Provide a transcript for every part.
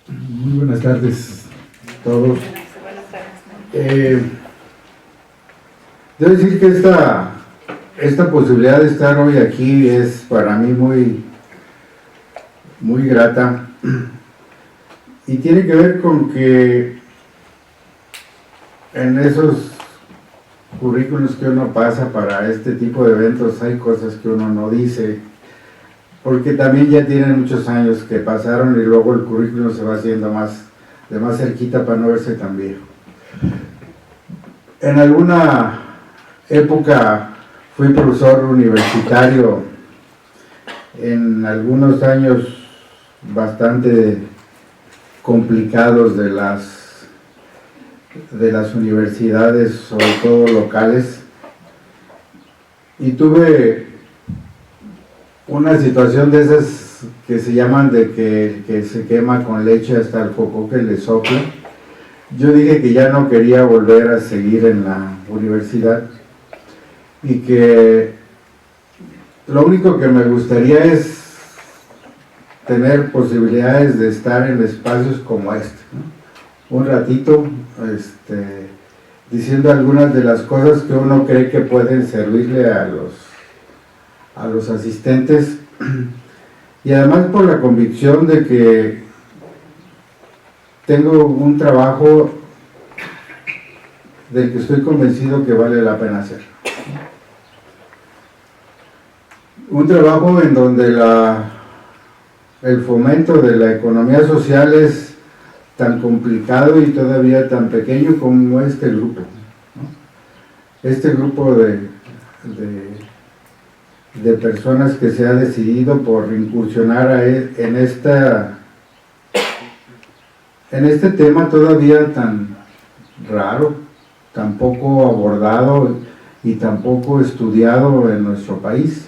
Muy buenas tardes a todos. Debo decir que esta posibilidad de estar hoy aquí es para mí muy grata, y tiene que ver con que en esos currículos que uno pasa para este tipo de eventos hay cosas que uno no dice, porque también ya tienen muchos años que pasaron y luego el currículum se va haciendo de más cerquita para no verse tan viejo. En alguna época fui profesor universitario en algunos años bastante complicados de las universidades, sobre todo locales, y tuve una situación de esas que se llaman de que se quema con leche hasta el coco que le sopla. Yo dije que ya no quería volver a seguir en la universidad y que lo único que me gustaría es tener posibilidades de estar en espacios como este, ¿no? Un ratito diciendo algunas de las cosas que uno cree que pueden servirle a los asistentes, y además por la convicción de que tengo un trabajo del que estoy convencido que vale la pena hacer. Un trabajo en donde el fomento de la economía social es tan complicado y todavía tan pequeño como este grupo, ¿no? Este grupo de personas que se ha decidido por incursionar en este tema todavía tan raro, tan poco abordado y tan poco estudiado en nuestro país.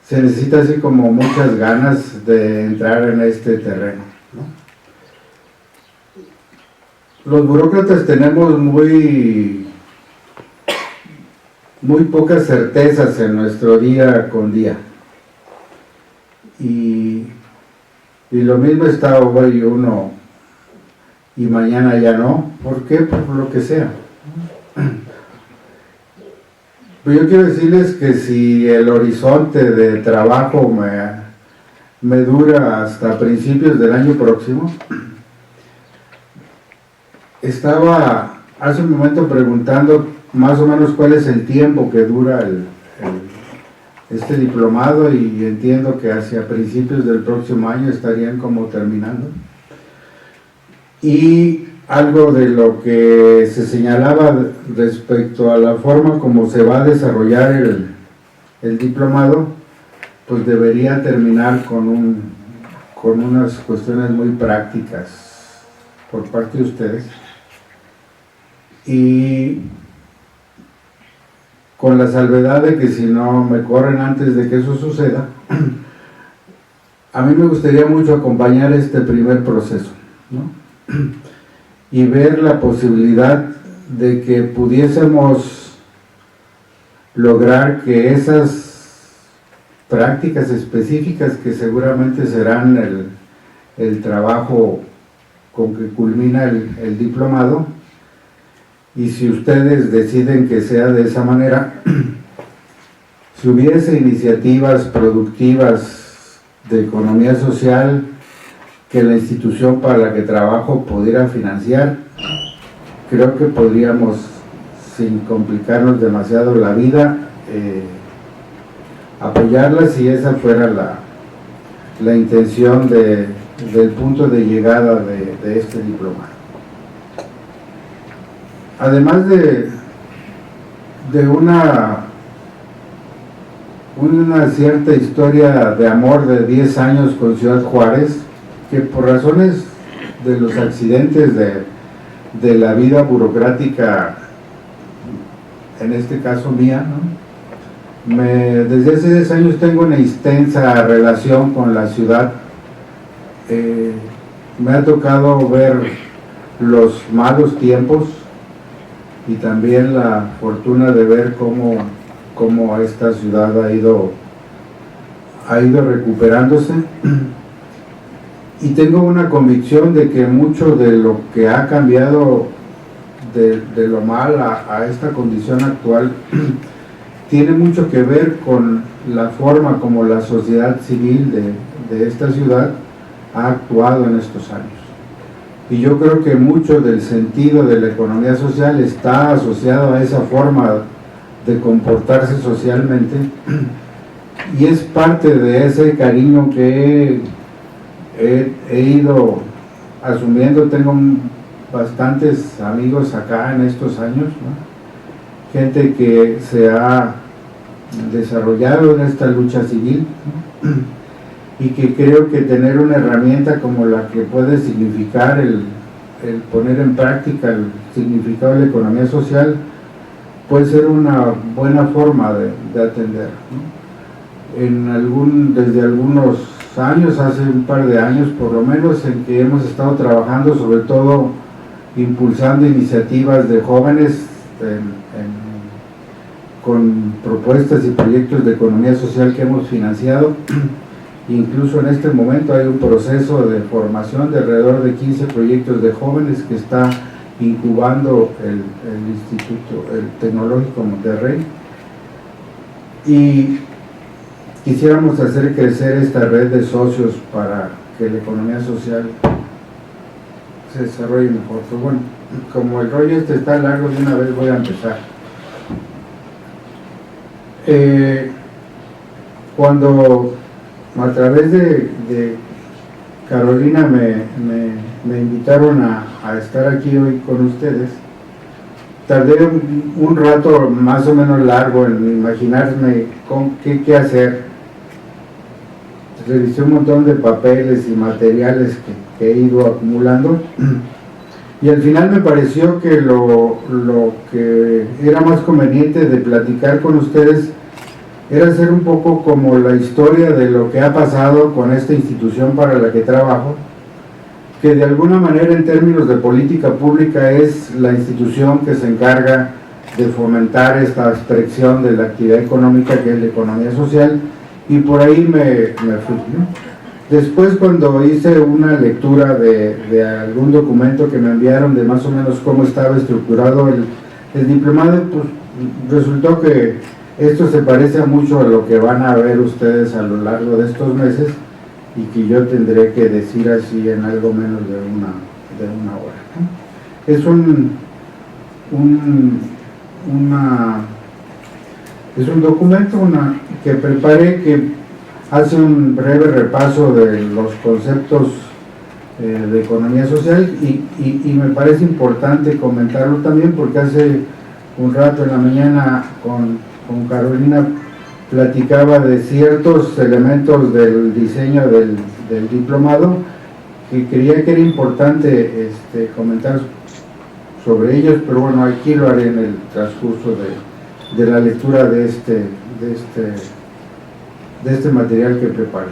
Se necesita así como muchas ganas de entrar en este terreno, ¿no? Los burócratas tenemos muy pocas certezas en nuestro día con día, y lo mismo está hoy uno y mañana ya no. ¿Por qué? Por lo que sea. Pero yo quiero decirles que si el horizonte de trabajo me dura hasta principios del año próximo, estaba hace un momento preguntando más o menos cuál es el tiempo que dura este diplomado, y entiendo que hacia principios del próximo año estarían como terminando. Y algo de lo que se señalaba respecto a la forma como se va a desarrollar el diplomado, pues debería terminar con unas cuestiones muy prácticas por parte de ustedes, y con la salvedad de que si no me corren antes de que eso suceda, a mí me gustaría mucho acompañar este primer proceso, ¿no? Y ver la posibilidad de que pudiésemos lograr que esas prácticas específicas, que seguramente serán el trabajo con que culmina el diplomado, y si ustedes deciden que sea de esa manera, si hubiese iniciativas productivas de economía social que la institución para la que trabajo pudiera financiar, creo que podríamos, sin complicarnos demasiado la vida, apoyarlas, si esa fuera la intención del punto de llegada de este diplomado. Además de una cierta historia de amor de 10 años con Ciudad Juárez, que por razones de los accidentes de la vida burocrática, en este caso mía, ¿no? Desde hace 10 años tengo una extensa relación con la ciudad. Me ha tocado ver los malos tiempos y también la fortuna de ver cómo esta ciudad ha ido recuperándose. Y tengo una convicción de que mucho de lo que ha cambiado de lo mal a esta condición actual tiene mucho que ver con la forma como la sociedad civil de esta ciudad ha actuado en estos años. Y yo creo que mucho del sentido de la economía social está asociado a esa forma de comportarse socialmente, y es parte de ese cariño que he ido asumiendo. Tengo bastantes amigos acá en estos años, ¿no? Gente que se ha desarrollado en esta lucha civil, ¿no? Y que creo que tener una herramienta como la que puede significar el poner en práctica el significado de la economía social puede ser una buena forma de atender, ¿no? Desde algunos años, hace un par de años por lo menos, en que hemos estado trabajando sobre todo impulsando iniciativas de jóvenes con propuestas y proyectos de economía social que hemos financiado. Incluso en este momento hay un proceso de formación de alrededor de 15 proyectos de jóvenes que está incubando el Instituto Tecnológico Monterrey, y quisiéramos hacer crecer esta red de socios para que la economía social se desarrolle mejor. Pero bueno, como el rollo está largo, de una vez voy a empezar. Cuando a través de Carolina me invitaron a estar aquí hoy con ustedes, tardé un rato más o menos largo en imaginarme qué hacer. Revisé un montón de papeles y materiales que he ido acumulando, y al final me pareció que lo que era más conveniente de platicar con ustedes era hacer un poco como la historia de lo que ha pasado con esta institución para la que trabajo, que de alguna manera en términos de política pública es la institución que se encarga de fomentar esta expresión de la actividad económica, que es la economía social, y por ahí me fui, ¿no? Después, cuando hice una lectura de algún documento que me enviaron de más o menos cómo estaba estructurado el diplomado, pues resultó que esto se parece mucho a lo que van a ver ustedes a lo largo de estos meses, y que yo tendré que decir así en algo menos de una hora, ¿no? Es un documento que preparé, que hace un breve repaso de los conceptos de economía social, y me parece importante comentarlo también porque hace un rato en la mañana con Carolina platicaba de ciertos elementos del diseño del diplomado que creía que era importante comentar sobre ellos, pero bueno, aquí lo haré en el transcurso de la lectura de este material que preparé.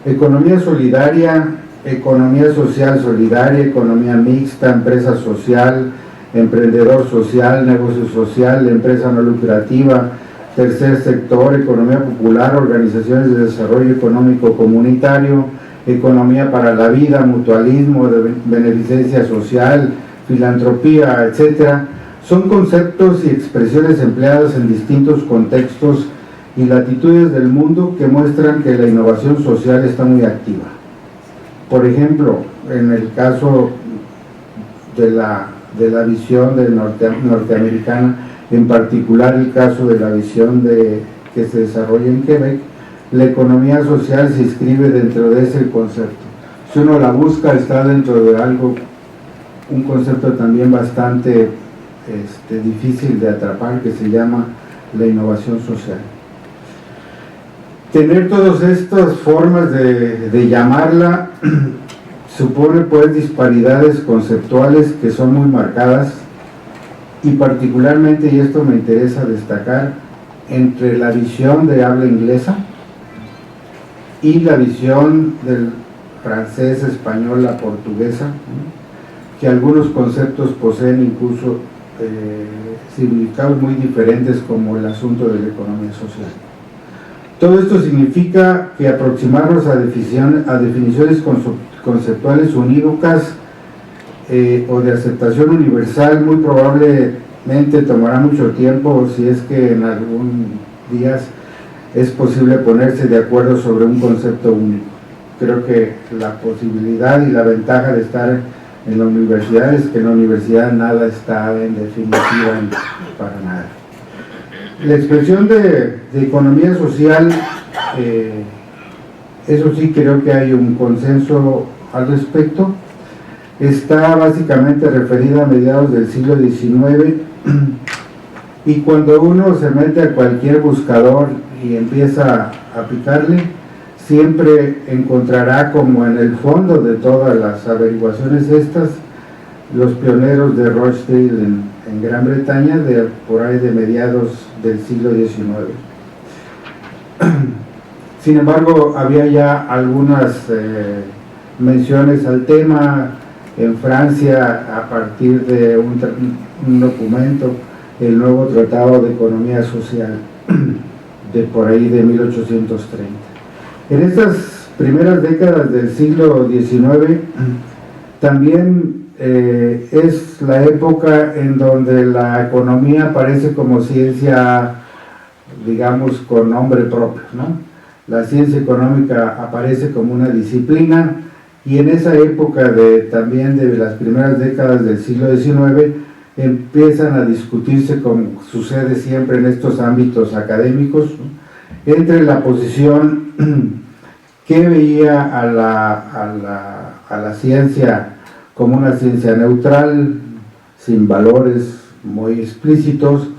Economía solidaria, economía social solidaria, economía mixta, empresa social, emprendedor social, negocio social, empresa no lucrativa, tercer sector, economía popular, organizaciones de desarrollo económico comunitario, economía para la vida, mutualismo, de beneficencia social, filantropía, etcétera. Son conceptos y expresiones empleadas en distintos contextos y latitudes del mundo que muestran que la innovación social está muy activa. Por ejemplo, en el caso de la visión norteamericana, en particular el caso de la visión que se desarrolla en Quebec, la economía social se inscribe dentro de ese concepto. Si uno la busca, está dentro de un concepto también bastante difícil de atrapar, que se llama la innovación social. Tener todas estas formas de llamarla supone pues disparidades conceptuales que son muy marcadas, y particularmente, y esto me interesa destacar, entre la visión de habla inglesa y la visión del francés, español, la portuguesa, que algunos conceptos poseen incluso significados muy diferentes, como el asunto de la economía social. Todo esto significa que aproximarnos a definiciones conceptuales unívocas o de aceptación universal muy probablemente tomará mucho tiempo, si es que en algún día es posible ponerse de acuerdo sobre un concepto único. Creo que la posibilidad y la ventaja de estar en la universidad es que en la universidad nada está en definitiva para nada. La expresión de economía social, eso sí creo que hay un consenso al respecto, está básicamente referida a mediados del siglo XIX, y cuando uno se mete a cualquier buscador y empieza a picarle, siempre encontrará, como en el fondo de todas las averiguaciones estas, los pioneros de Rochdale en Gran Bretaña, por ahí de mediados del siglo XIX. Sin embargo, había ya algunas menciones al tema en Francia a partir de un documento, el Nuevo Tratado de Economía Social, de por ahí de 1830. En estas primeras décadas del siglo XIX también es la época en donde la economía aparece como ciencia, digamos, con nombre propio, ¿no? La ciencia económica aparece como una disciplina, y en esa época también de las primeras décadas del siglo XIX empiezan a discutirse, como sucede siempre en estos ámbitos académicos, ¿no?, entre la posición que veía a la ciencia como una ciencia neutral, sin valores muy explícitos,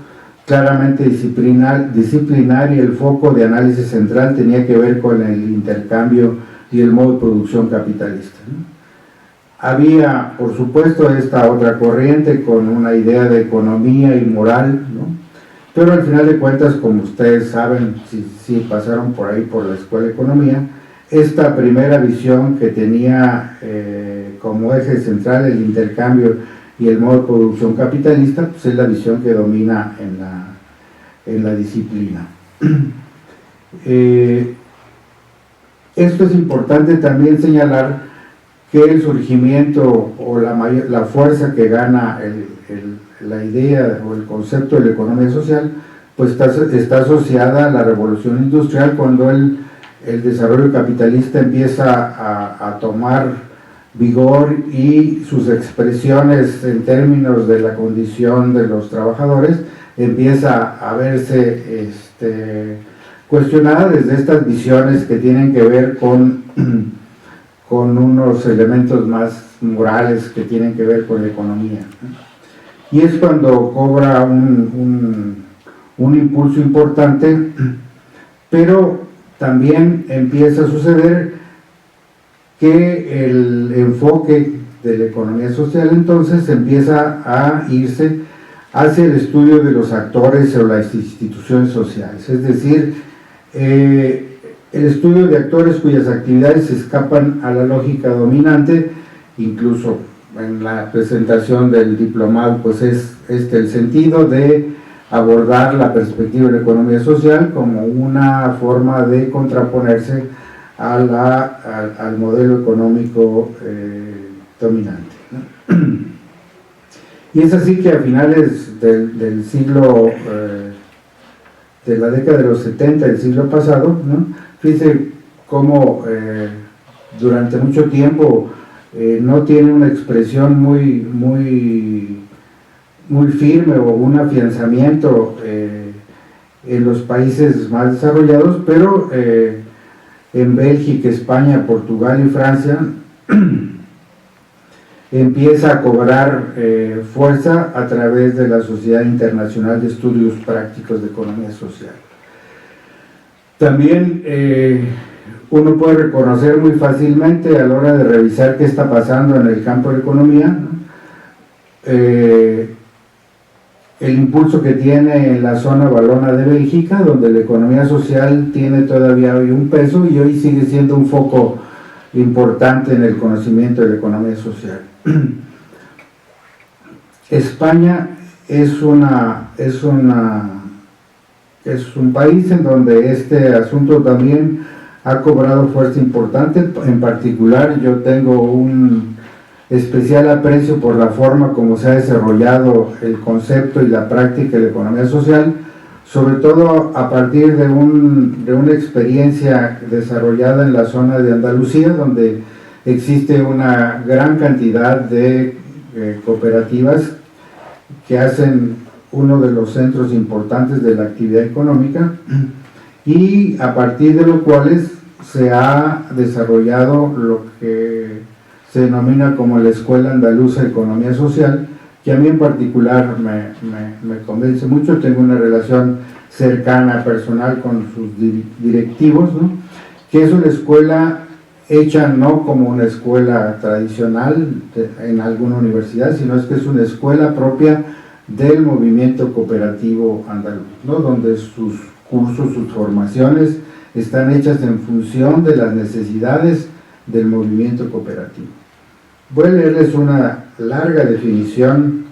claramente disciplinar, y el foco de análisis central tenía que ver con el intercambio y el modo de producción capitalista, ¿no? Había, por supuesto, esta otra corriente con una idea de economía y moral, ¿no? Pero al final de cuentas, como ustedes saben, si pasaron por ahí por la escuela de economía, esta primera visión que tenía como eje central el intercambio y el modo de producción capitalista, pues es la visión que domina en la disciplina. Esto es importante también señalar, que el surgimiento o la fuerza que gana la idea o el concepto de la economía social, pues está asociada a la revolución industrial, cuando el desarrollo capitalista empieza a tomar vigor, y sus expresiones en términos de la condición de los trabajadores empieza a verse cuestionada desde estas visiones que tienen que ver con unos elementos más morales que tienen que ver con la economía, ¿no? Y es cuando cobra un impulso importante, pero también empieza a suceder que el enfoque de la economía social entonces empieza a irse hacia el estudio de los actores o las instituciones sociales, es decir, el estudio de actores cuyas actividades se escapan a la lógica dominante. Incluso en la presentación del diplomado, pues es el sentido de abordar la perspectiva de la economía social como una forma de contraponerse al modelo económico dominante, ¿no? Y es así que a finales del siglo, de la década de los 70 del siglo pasado, ¿no?, fíjense cómo durante mucho tiempo no tiene una expresión muy firme o un afianzamiento en los países más desarrollados, pero en Bélgica, España, Portugal y Francia empieza a cobrar fuerza a través de la Sociedad Internacional de Estudios Prácticos de Economía Social. También uno puede reconocer muy fácilmente a la hora de revisar qué está pasando en el campo de la economía, ¿no?, el impulso que tiene en la zona valona de Bélgica, donde la economía social tiene todavía hoy un peso y hoy sigue siendo un foco importante en el conocimiento de la economía social. España es una es un país en donde este asunto también ha cobrado fuerza importante. En particular, yo tengo un especial aprecio por la forma como se ha desarrollado el concepto y la práctica de la economía social, sobre todo a partir de una experiencia desarrollada en la zona de Andalucía, donde existe una gran cantidad de cooperativas que hacen uno de los centros importantes de la actividad económica, y a partir de los cuales se ha desarrollado lo que se denomina como la Escuela Andaluza de Economía Social, que a mí en particular me convence mucho. Tengo una relación cercana, personal, con sus directivos, ¿no? Que es una escuela hecha no como una escuela tradicional en alguna universidad, sino es que es una escuela propia del movimiento cooperativo andaluz, ¿no? Donde sus cursos, sus formaciones están hechas en función de las necesidades del movimiento cooperativo. Voy a leerles una larga definición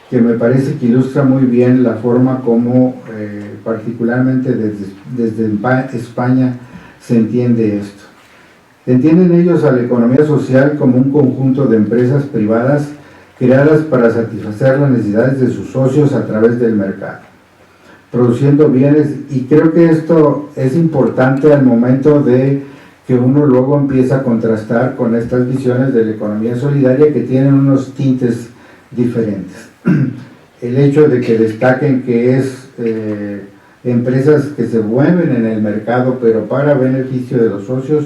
que me parece que ilustra muy bien la forma como particularmente desde España se entiende esto. Entienden ellos a la economía social como un conjunto de empresas privadas creadas para satisfacer las necesidades de sus socios a través del mercado, produciendo bienes, y creo que esto es importante al momento de que uno luego empieza a contrastar con estas visiones de la economía solidaria, que tienen unos tintes diferentes. El hecho de que destaquen que es empresas que se mueven en el mercado pero para beneficio de los socios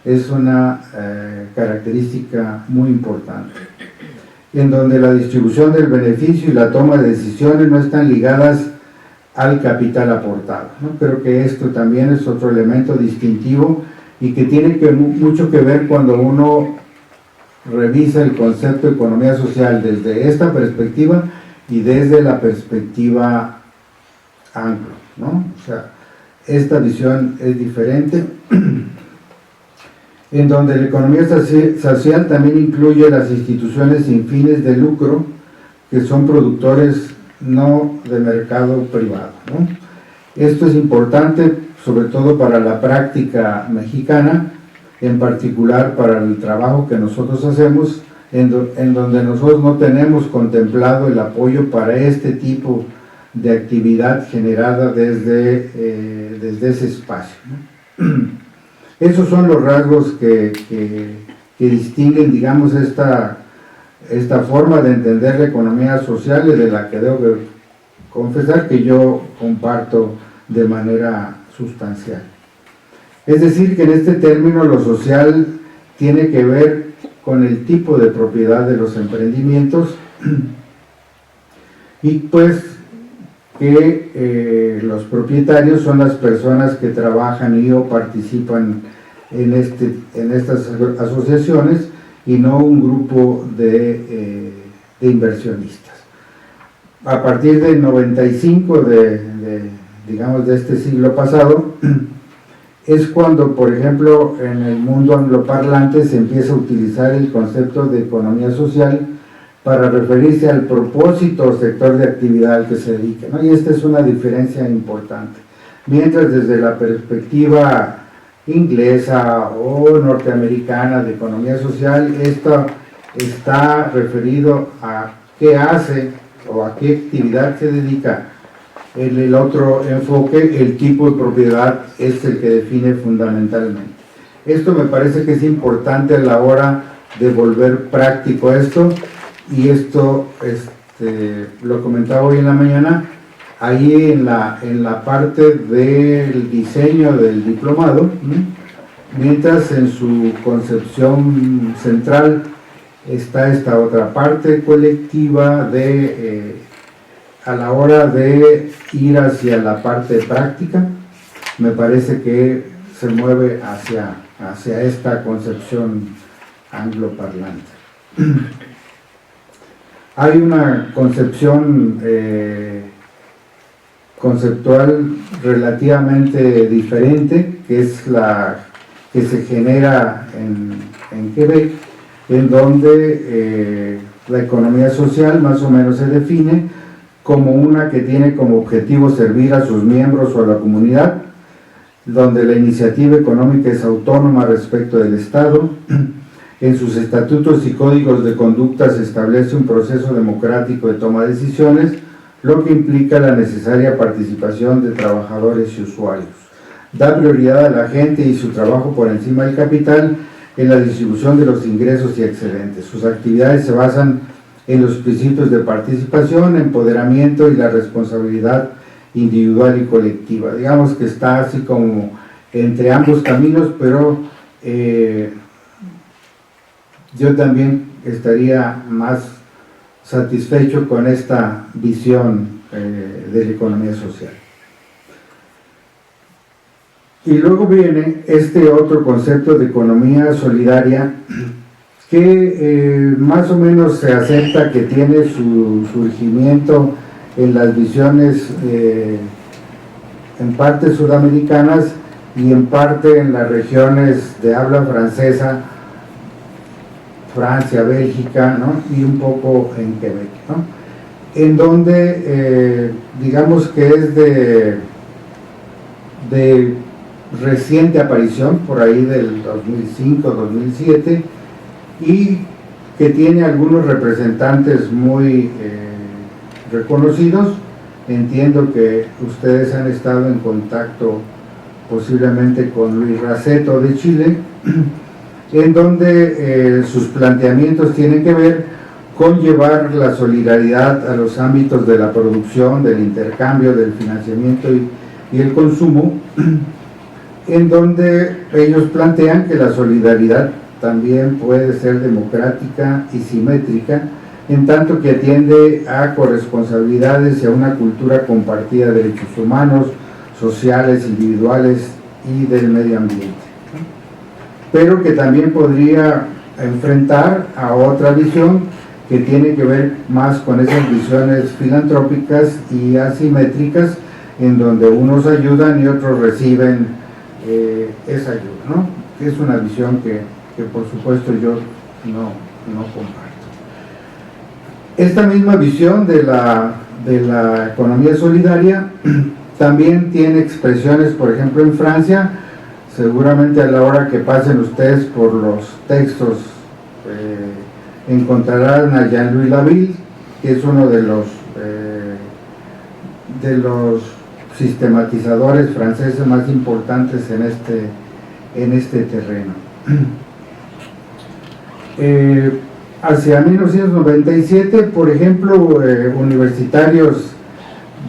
es una característica muy importante, en donde la distribución del beneficio y la toma de decisiones no están ligadas al capital aportado, ¿no? Creo que esto también es otro elemento distintivo y que tiene mucho que ver cuando uno revisa el concepto de economía social desde esta perspectiva y desde la perspectiva anglo, ¿no? O sea, esta visión es diferente, en donde la economía social también incluye las instituciones sin fines de lucro, que son productores no de mercado privado, ¿no? Esto es importante sobre todo para la práctica mexicana, en particular para el trabajo que nosotros hacemos, en donde nosotros no tenemos contemplado el apoyo para este tipo de actividad generada desde ese espacio, ¿no? Esos son los rasgos que distinguen, digamos, esta forma de entender la economía social, y de la que debo confesar que yo comparto de manera sustancial. Es decir, que en este término lo social tiene que ver con el tipo de propiedad de los emprendimientos, y pues que los propietarios son las personas que trabajan y o participan en estas asociaciones, y no un grupo de inversionistas. A partir del 95 digamos, de este siglo pasado, es cuando, por ejemplo, en el mundo angloparlante se empieza a utilizar el concepto de economía social para referirse al propósito o sector de actividad al que se dedica, ¿no? Y esta es una diferencia importante. Mientras desde la perspectiva inglesa o norteamericana de economía social, esto está referido a qué hace o a qué actividad se dedica. En el otro enfoque, el tipo de propiedad es el que define fundamentalmente. Esto me parece que es importante a la hora de volver práctico esto, y esto lo comentaba hoy en la mañana, ahí en la parte del diseño del diplomado, mientras en su concepción central está esta otra parte colectiva a la hora de ir hacia la parte práctica. Me parece que se mueve hacia esta concepción angloparlante. Hay una concepción conceptual relativamente diferente, que es la que se genera en Quebec, en donde la economía social más o menos se define como una que tiene como objetivo servir a sus miembros o a la comunidad, donde la iniciativa económica es autónoma respecto del Estado. En sus estatutos y códigos de conducta se establece un proceso democrático de toma de decisiones, lo que implica la necesaria participación de trabajadores y usuarios. Da prioridad a la gente y su trabajo por encima del capital en la distribución de los ingresos y excedentes. Sus actividades se basan en los principios de participación, empoderamiento y la responsabilidad individual y colectiva. Digamos que está así como entre ambos caminos, pero yo también estaría más satisfecho con esta visión de la economía social. Y luego viene este otro concepto de economía solidaria que más o menos se acepta que tiene su surgimiento en las visiones en parte sudamericanas y en parte en las regiones de habla francesa, Francia, Bélgica, ¿no? Y un poco en Quebec, ¿no? En donde digamos que es de reciente aparición, por ahí del 2005-2007, y que tiene algunos representantes muy reconocidos. Entiendo que ustedes han estado en contacto posiblemente con Luis Raceto de Chile, en donde sus planteamientos tienen que ver con llevar la solidaridad a los ámbitos de la producción, del intercambio, del financiamiento y el consumo, en donde ellos plantean que la solidaridad también puede ser democrática y simétrica, en tanto que atiende a corresponsabilidades y a una cultura compartida de derechos humanos, sociales, individuales y del medio ambiente, pero que también podría enfrentar a otra visión que tiene que ver más con esas visiones filantrópicas y asimétricas, en donde unos ayudan y otros reciben esa ayuda, ¿no? Es una visión que por supuesto yo no comparto. Esta misma visión de la economía solidaria también tiene expresiones, por ejemplo, en Francia. Seguramente a la hora que pasen ustedes por los textos encontrarán a Jean-Louis Laville, que es uno de los sistematizadores franceses más importantes en este terreno. Hacia 1997, por ejemplo, universitarios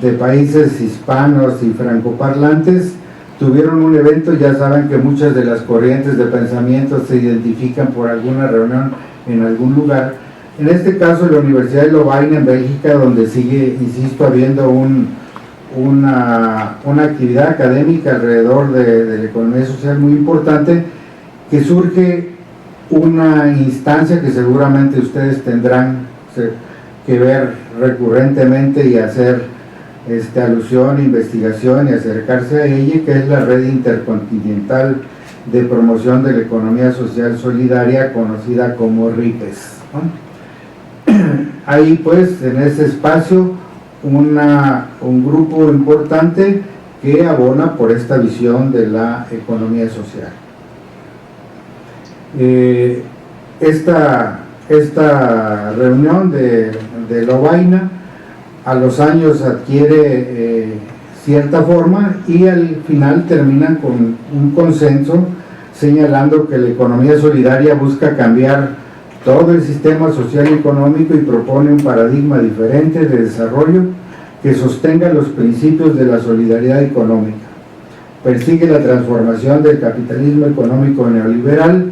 de países hispanos y francoparlantes tuvieron un evento. Ya saben que muchas de las corrientes de pensamiento se identifican por alguna reunión en algún lugar. En este caso, la Universidad de Lovaina en Bélgica, donde sigue, insisto, habiendo una actividad académica alrededor de la economía social muy importante, que surge una instancia que seguramente ustedes tendrán que ver recurrentemente y hacer alusión, investigación y acercarse a ella, que es la Red Intercontinental de Promoción de la Economía Social Solidaria, conocida como RIPES, ¿no? Ahí pues en ese espacio un grupo importante que abona por esta visión de la economía social. Esta reunión de Lovaina a los años adquiere cierta forma y al final terminan con un consenso señalando que la economía solidaria busca cambiar todo el sistema social y económico y propone un paradigma diferente de desarrollo que sostenga los principios de la solidaridad económica. Persigue la transformación del capitalismo económico neoliberal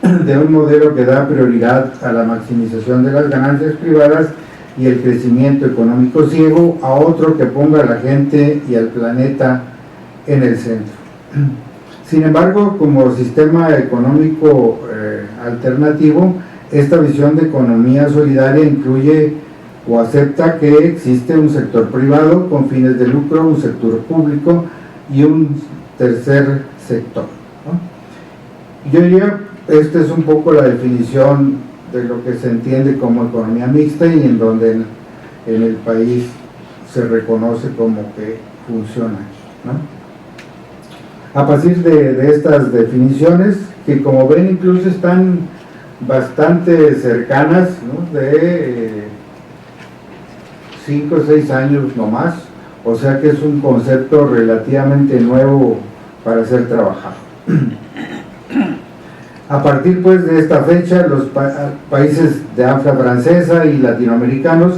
de un modelo que da prioridad a la maximización de las ganancias privadas y el crecimiento económico ciego, a otro que ponga a la gente y al planeta en el centro. Sin embargo, como sistema económico alternativo, esta visión de economía solidaria incluye o acepta que existe un sector privado con fines de lucro, un sector público y un tercer sector, ¿no? Yo diría, esta es un poco la definición de lo que se entiende como economía mixta y en donde en el país se reconoce como que funciona aquí, ¿no? A partir de estas definiciones, que como ven incluso están bastante cercanas, ¿no? De 5 o 6 años no más, o sea que es un concepto relativamente nuevo para ser trabajado. A partir pues de esta fecha, los países de habla francesa y latinoamericanos,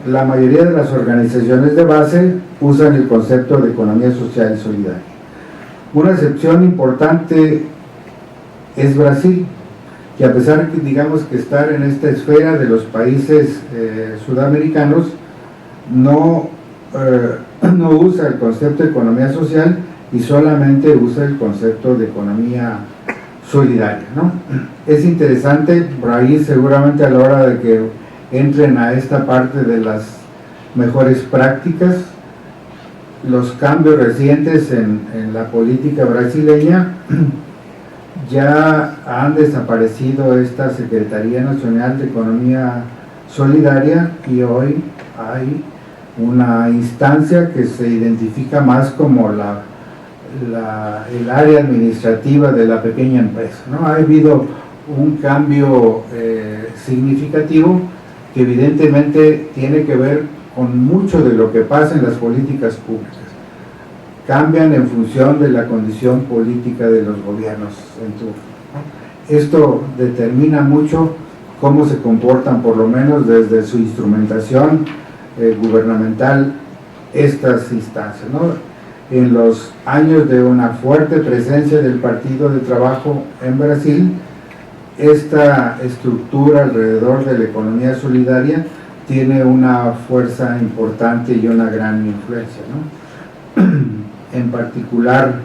la mayoría de las organizaciones de base usan el concepto de economía social y solidaria. Una excepción importante es Brasil, que a pesar de, digamos, que estar en esta esfera de los países sudamericanos, no usa el concepto de economía social y solamente usa el concepto de economía solidaria, ¿no? Es interesante, por ahí seguramente a la hora de que entren a esta parte de las mejores prácticas, los cambios recientes en la política brasileña, ya han desaparecido esta Secretaría Nacional de Economía Solidaria y hoy hay una instancia que se identifica más como el área administrativa de la pequeña empresa, ¿no? Ha habido un cambio significativo que evidentemente tiene que ver con mucho de lo que pasa en las políticas públicas. Cambian en función de la condición política de los gobiernos en turno, ¿no? Esto determina mucho cómo se comportan, por lo menos desde su instrumentación gubernamental, estas instancias, ¿no? En los años de una fuerte presencia del Partido de Trabajo en Brasil, esta estructura alrededor de la economía solidaria tiene una fuerza importante y una gran influencia, ¿no? En particular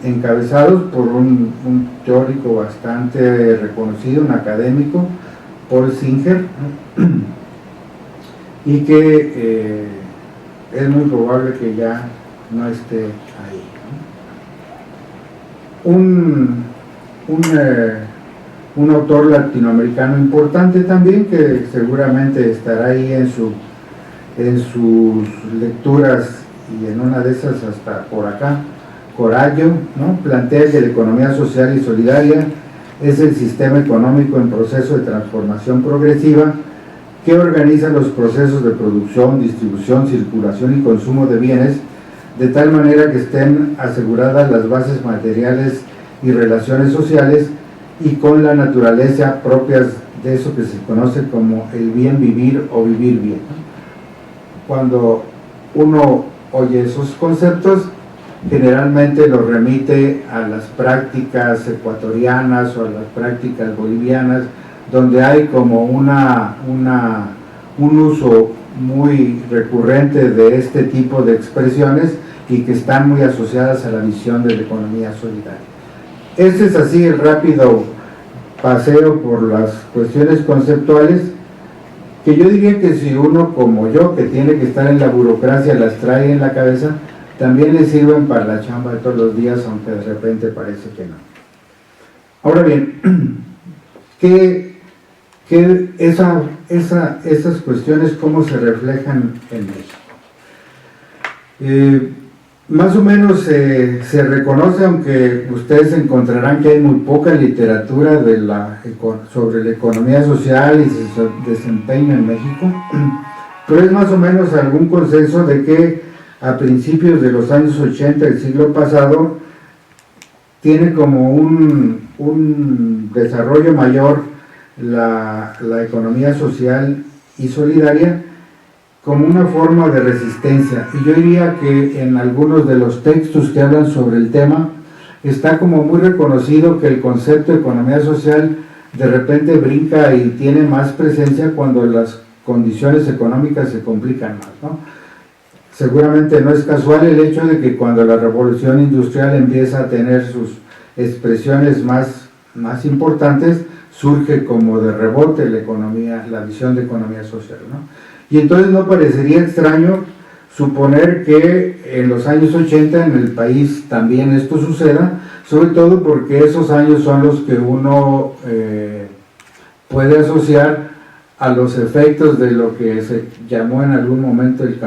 encabezados por un teórico bastante reconocido, un académico, Paul Singer, y que es muy probable que ya no esté ahí, ¿no? Un autor latinoamericano importante también, que seguramente estará ahí en sus lecturas y en una de esas hasta por acá, Corallo, ¿no? Plantea que la economía social y solidaria es el sistema económico en proceso de transformación progresiva que organiza los procesos de producción, distribución, circulación y consumo de bienes de tal manera que estén aseguradas las bases materiales y relaciones sociales y con la naturaleza propias de eso que se conoce como el bien vivir o vivir bien. Cuando uno oye esos conceptos, generalmente los remite a las prácticas ecuatorianas o a las prácticas bolivianas, donde hay como un uso muy recurrente de este tipo de expresiones y que están muy asociadas a la visión de la economía solidaria. Este es así el rápido paseo por las cuestiones conceptuales, que yo diría que si uno como yo, que tiene que estar en la burocracia, las trae en la cabeza, también le sirven para la chamba de todos los días, aunque de repente parece que no. Ahora bien, esas cuestiones, ¿cómo se reflejan en México? Más o menos se reconoce, aunque ustedes encontrarán que hay muy poca literatura sobre la economía social y su desempeño en México, pero es más o menos algún consenso de que a principios de los años 80 del siglo pasado tiene como un desarrollo mayor la economía social y solidaria como una forma de resistencia, y yo diría que en algunos de los textos que hablan sobre el tema está como muy reconocido que el concepto de economía social de repente brinca y tiene más presencia cuando las condiciones económicas se complican más, ¿no? Seguramente no es casual el hecho de que cuando la revolución industrial empieza a tener sus expresiones más importantes, surge como de rebote la visión de economía social, ¿no? Y entonces no parecería extraño suponer que en los años 80 en el país también esto suceda, sobre todo porque esos años son los que uno puede asociar a los efectos de lo que se llamó en algún momento el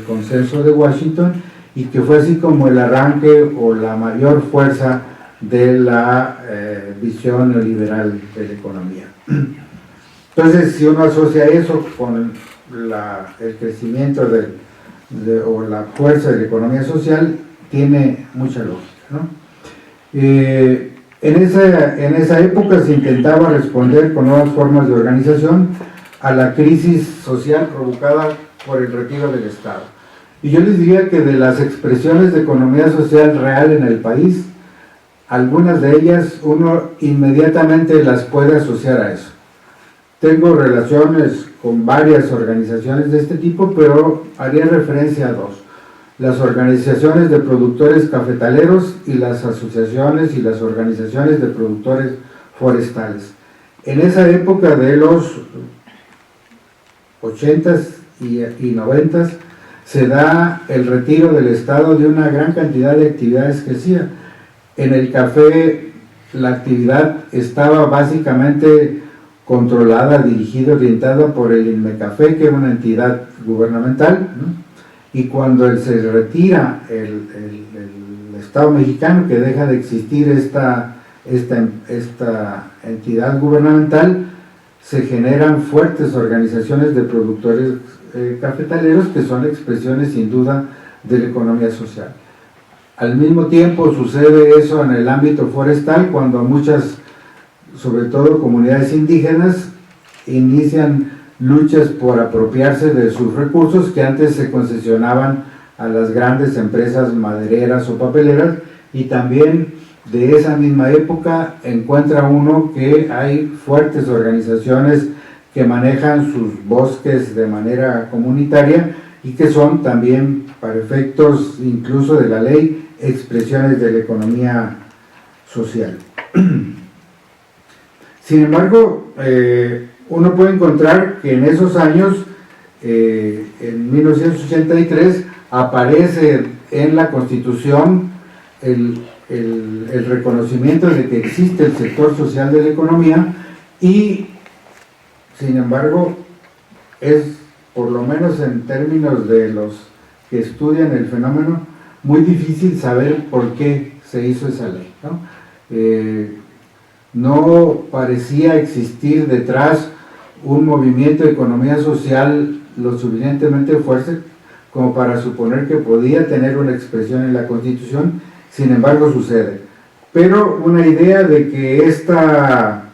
Consenso de Washington, y que fue así como el arranque o la mayor fuerza de la visión neoliberal de la economía. Entonces, si uno asocia eso con el crecimiento o la fuerza de la economía social, tiene mucha lógica, ¿no? En esa época se intentaba responder con nuevas formas de organización a la crisis social provocada por el retiro del Estado. Y yo les diría que de las expresiones de economía social real en el país, algunas de ellas uno inmediatamente las puede asociar a eso. Tengo relaciones con varias organizaciones de este tipo, pero haría referencia a dos: las organizaciones de productores cafetaleros y las asociaciones y las organizaciones de productores forestales. En esa época de los 80s y 90s se da el retiro del Estado de una gran cantidad de actividades que hacía. En el café la actividad estaba básicamente controlada, dirigida, orientada por el INMECAFE, que era una entidad gubernamental, ¿no? Y cuando se retira el Estado mexicano, que deja de existir esta entidad gubernamental, se generan fuertes organizaciones de productores cafetaleros, que son expresiones sin duda de la economía social. Al mismo tiempo sucede eso en el ámbito forestal, cuando muchas, sobre todo comunidades indígenas, inician luchas por apropiarse de sus recursos que antes se concesionaban a las grandes empresas madereras o papeleras. Y también de esa misma época encuentra uno que hay fuertes organizaciones que manejan sus bosques de manera comunitaria y que son también, para efectos incluso de la ley, expresiones de la economía social. Sin embargo, uno puede encontrar que en esos años, en 1983, aparece en la Constitución el reconocimiento de que existe el sector social de la economía, y sin embargo es, por lo menos en términos de los que estudian el fenómeno, muy difícil saber por qué se hizo esa ley, ¿no? No parecía existir detrás un movimiento de economía social lo suficientemente fuerte como para suponer que podía tener una expresión en la Constitución. Sin embargo sucede. Pero una idea de que esta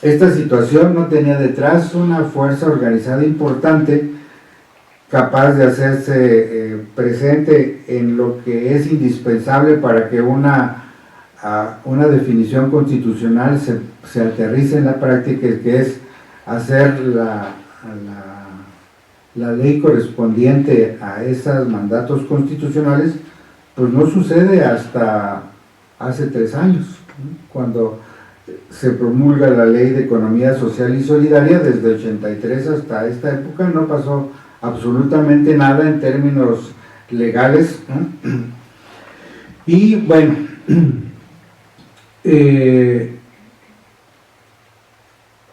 situación no tenía detrás una fuerza organizada importante, capaz de hacerse presente en lo que es indispensable para que una definición constitucional se aterrice en la práctica, que es hacer la ley correspondiente a esos mandatos constitucionales, pues no sucede hasta hace 3 años, ¿no? Cuando se promulga la Ley de Economía Social y Solidaria. Desde el 83 hasta esta época no pasó absolutamente nada en términos legales, ¿no? Y bueno,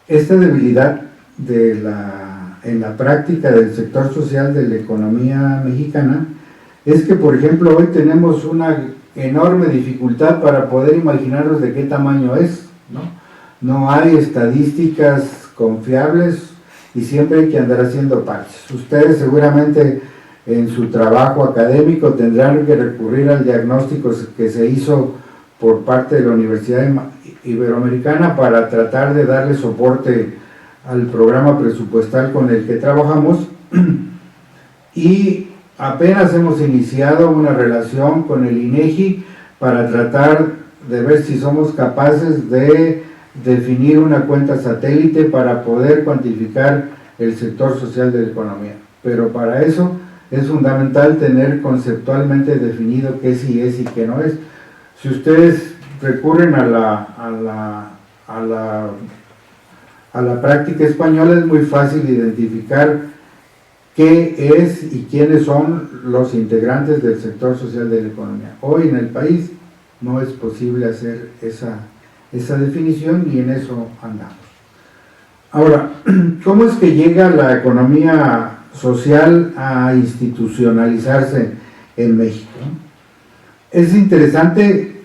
esta debilidad en la práctica del sector social de la economía mexicana es que, por ejemplo, hoy tenemos una enorme dificultad para poder imaginarnos de qué tamaño es, ¿no? No hay estadísticas confiables y siempre hay que andar haciendo parches. Ustedes seguramente en su trabajo académico tendrán que recurrir al diagnóstico que se hizo por parte de la Universidad Iberoamericana para tratar de darle soporte al programa presupuestal con el que trabajamos, y apenas hemos iniciado una relación con el INEGI para tratar de ver si somos capaces de definir una cuenta satélite para poder cuantificar el sector social de la economía. Pero para eso es fundamental tener conceptualmente definido qué sí es y qué no es. Si ustedes recurren a la práctica española, es muy fácil identificar qué es y quiénes son los integrantes del sector social de la economía. Hoy en el país no es posible hacer esa definición, y en eso andamos. Ahora, ¿cómo es que llega la economía social a institucionalizarse en México? Es interesante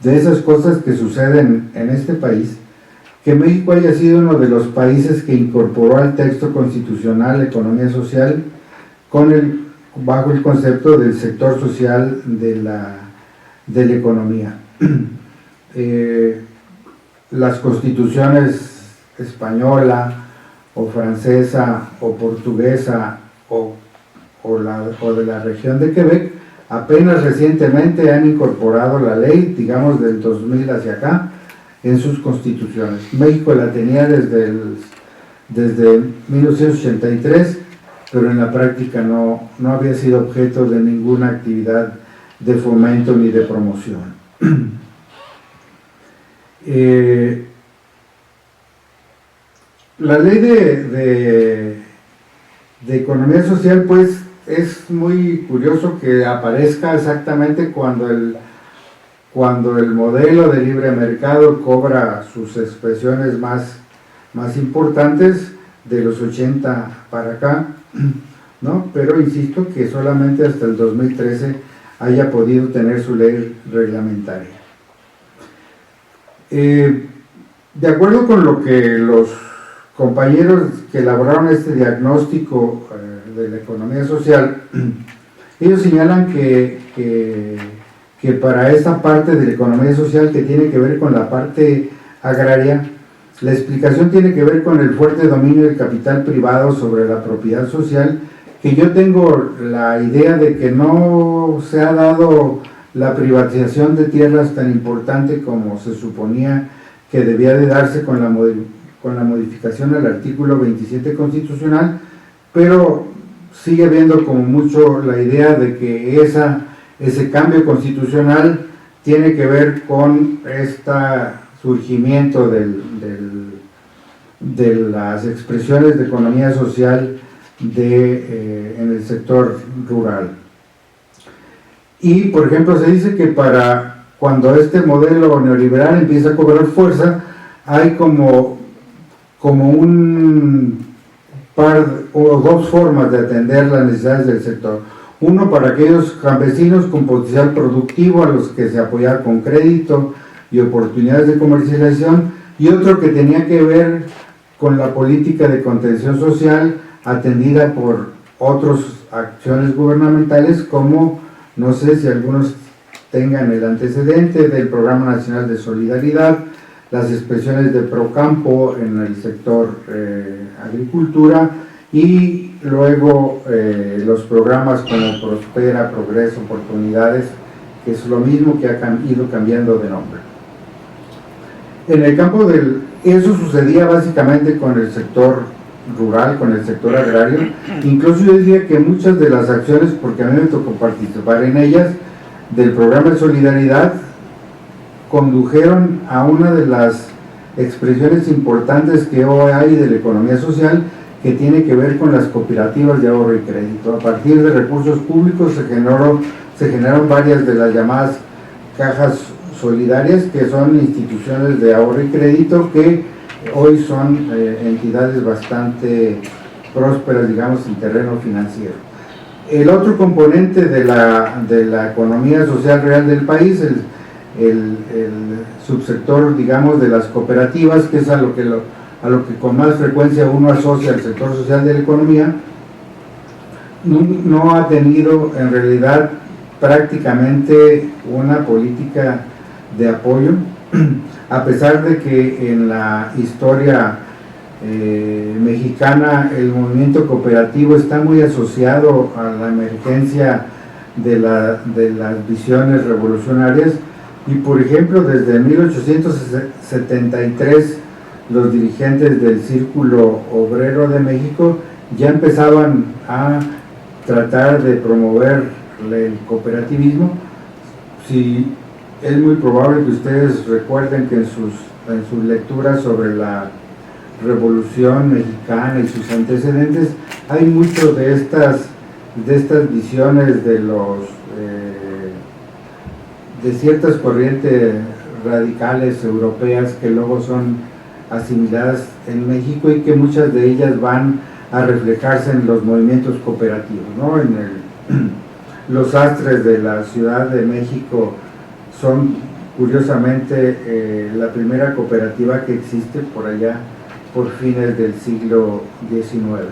de esas cosas que suceden en este país, que México haya sido uno de los países que incorporó al texto constitucional la economía social bajo el concepto del sector social de la economía. Las constituciones española o francesa o portuguesa o de la región de Quebec apenas recientemente han incorporado la ley, digamos del 2000 hacia acá, en sus constituciones. México la tenía desde 1983, pero en la práctica no había sido objeto de ninguna actividad de fomento ni de promoción. La ley de economía social, pues, es muy curioso que aparezca exactamente cuando el modelo de libre mercado cobra sus expresiones más importantes de los 80 para acá, ¿no? Pero insisto que solamente hasta el 2013 haya podido tener su ley reglamentaria. De acuerdo con lo que los compañeros que elaboraron este diagnóstico de la economía social, ellos señalan que para esta parte de la economía social que tiene que ver con la parte agraria, la explicación tiene que ver con el fuerte dominio del capital privado sobre la propiedad social, que yo tengo la idea de que no se ha dado la privatización de tierras tan importante como se suponía que debía de darse con la modificación al artículo 27 constitucional, pero sigue habiendo como mucho la idea de que ese cambio constitucional tiene que ver con este surgimiento de las expresiones de economía social en el sector rural. Y, por ejemplo, se dice que para cuando este modelo neoliberal empieza a cobrar fuerza, hay como un par o dos formas de atender las necesidades del sector. Uno, para aquellos campesinos con potencial productivo a los que se apoyaba con crédito y oportunidades de comercialización, y otro que tenía que ver con la política de contención social atendida por otras acciones gubernamentales, como, no sé si algunos tengan el antecedente del Programa Nacional de Solidaridad, las expresiones de Procampo en el sector agricultura, y luego los programas como Prospera, Progreso, Oportunidades, que es lo mismo, que ha ido cambiando de nombre. En el campo eso sucedía básicamente con el sector rural, con el sector agrario. Incluso yo diría que muchas de las acciones, porque a mí me tocó participar en ellas, del programa de solidaridad, condujeron a una de las expresiones importantes que hoy hay de la economía social, que tiene que ver con las cooperativas de ahorro y crédito. A partir de recursos públicos se generaron varias de las llamadas cajas solidarias, que son instituciones de ahorro y crédito que hoy son entidades bastante prósperas, digamos, en terreno financiero. El otro componente de la economía social real del país, el subsector, digamos, de las cooperativas, que es a lo que con más frecuencia uno asocia al sector social de la economía, no ha tenido en realidad prácticamente una política de apoyo, a pesar de que en la historia mexicana el movimiento cooperativo está muy asociado a la emergencia de las visiones revolucionarias. Y, por ejemplo, desde 1873 los dirigentes del Círculo Obrero de México ya empezaban a tratar de promover el cooperativismo. Sí, es muy probable que ustedes recuerden que en sus lecturas sobre la Revolución Mexicana y sus antecedentes hay mucho de estas visiones de ciertas corrientes radicales europeas que luego son asimiladas en México y que muchas de ellas van a reflejarse en los movimientos cooperativos, ¿no? Los sastres de la Ciudad de México son curiosamente la primera cooperativa que existe por allá por fines del siglo XIX.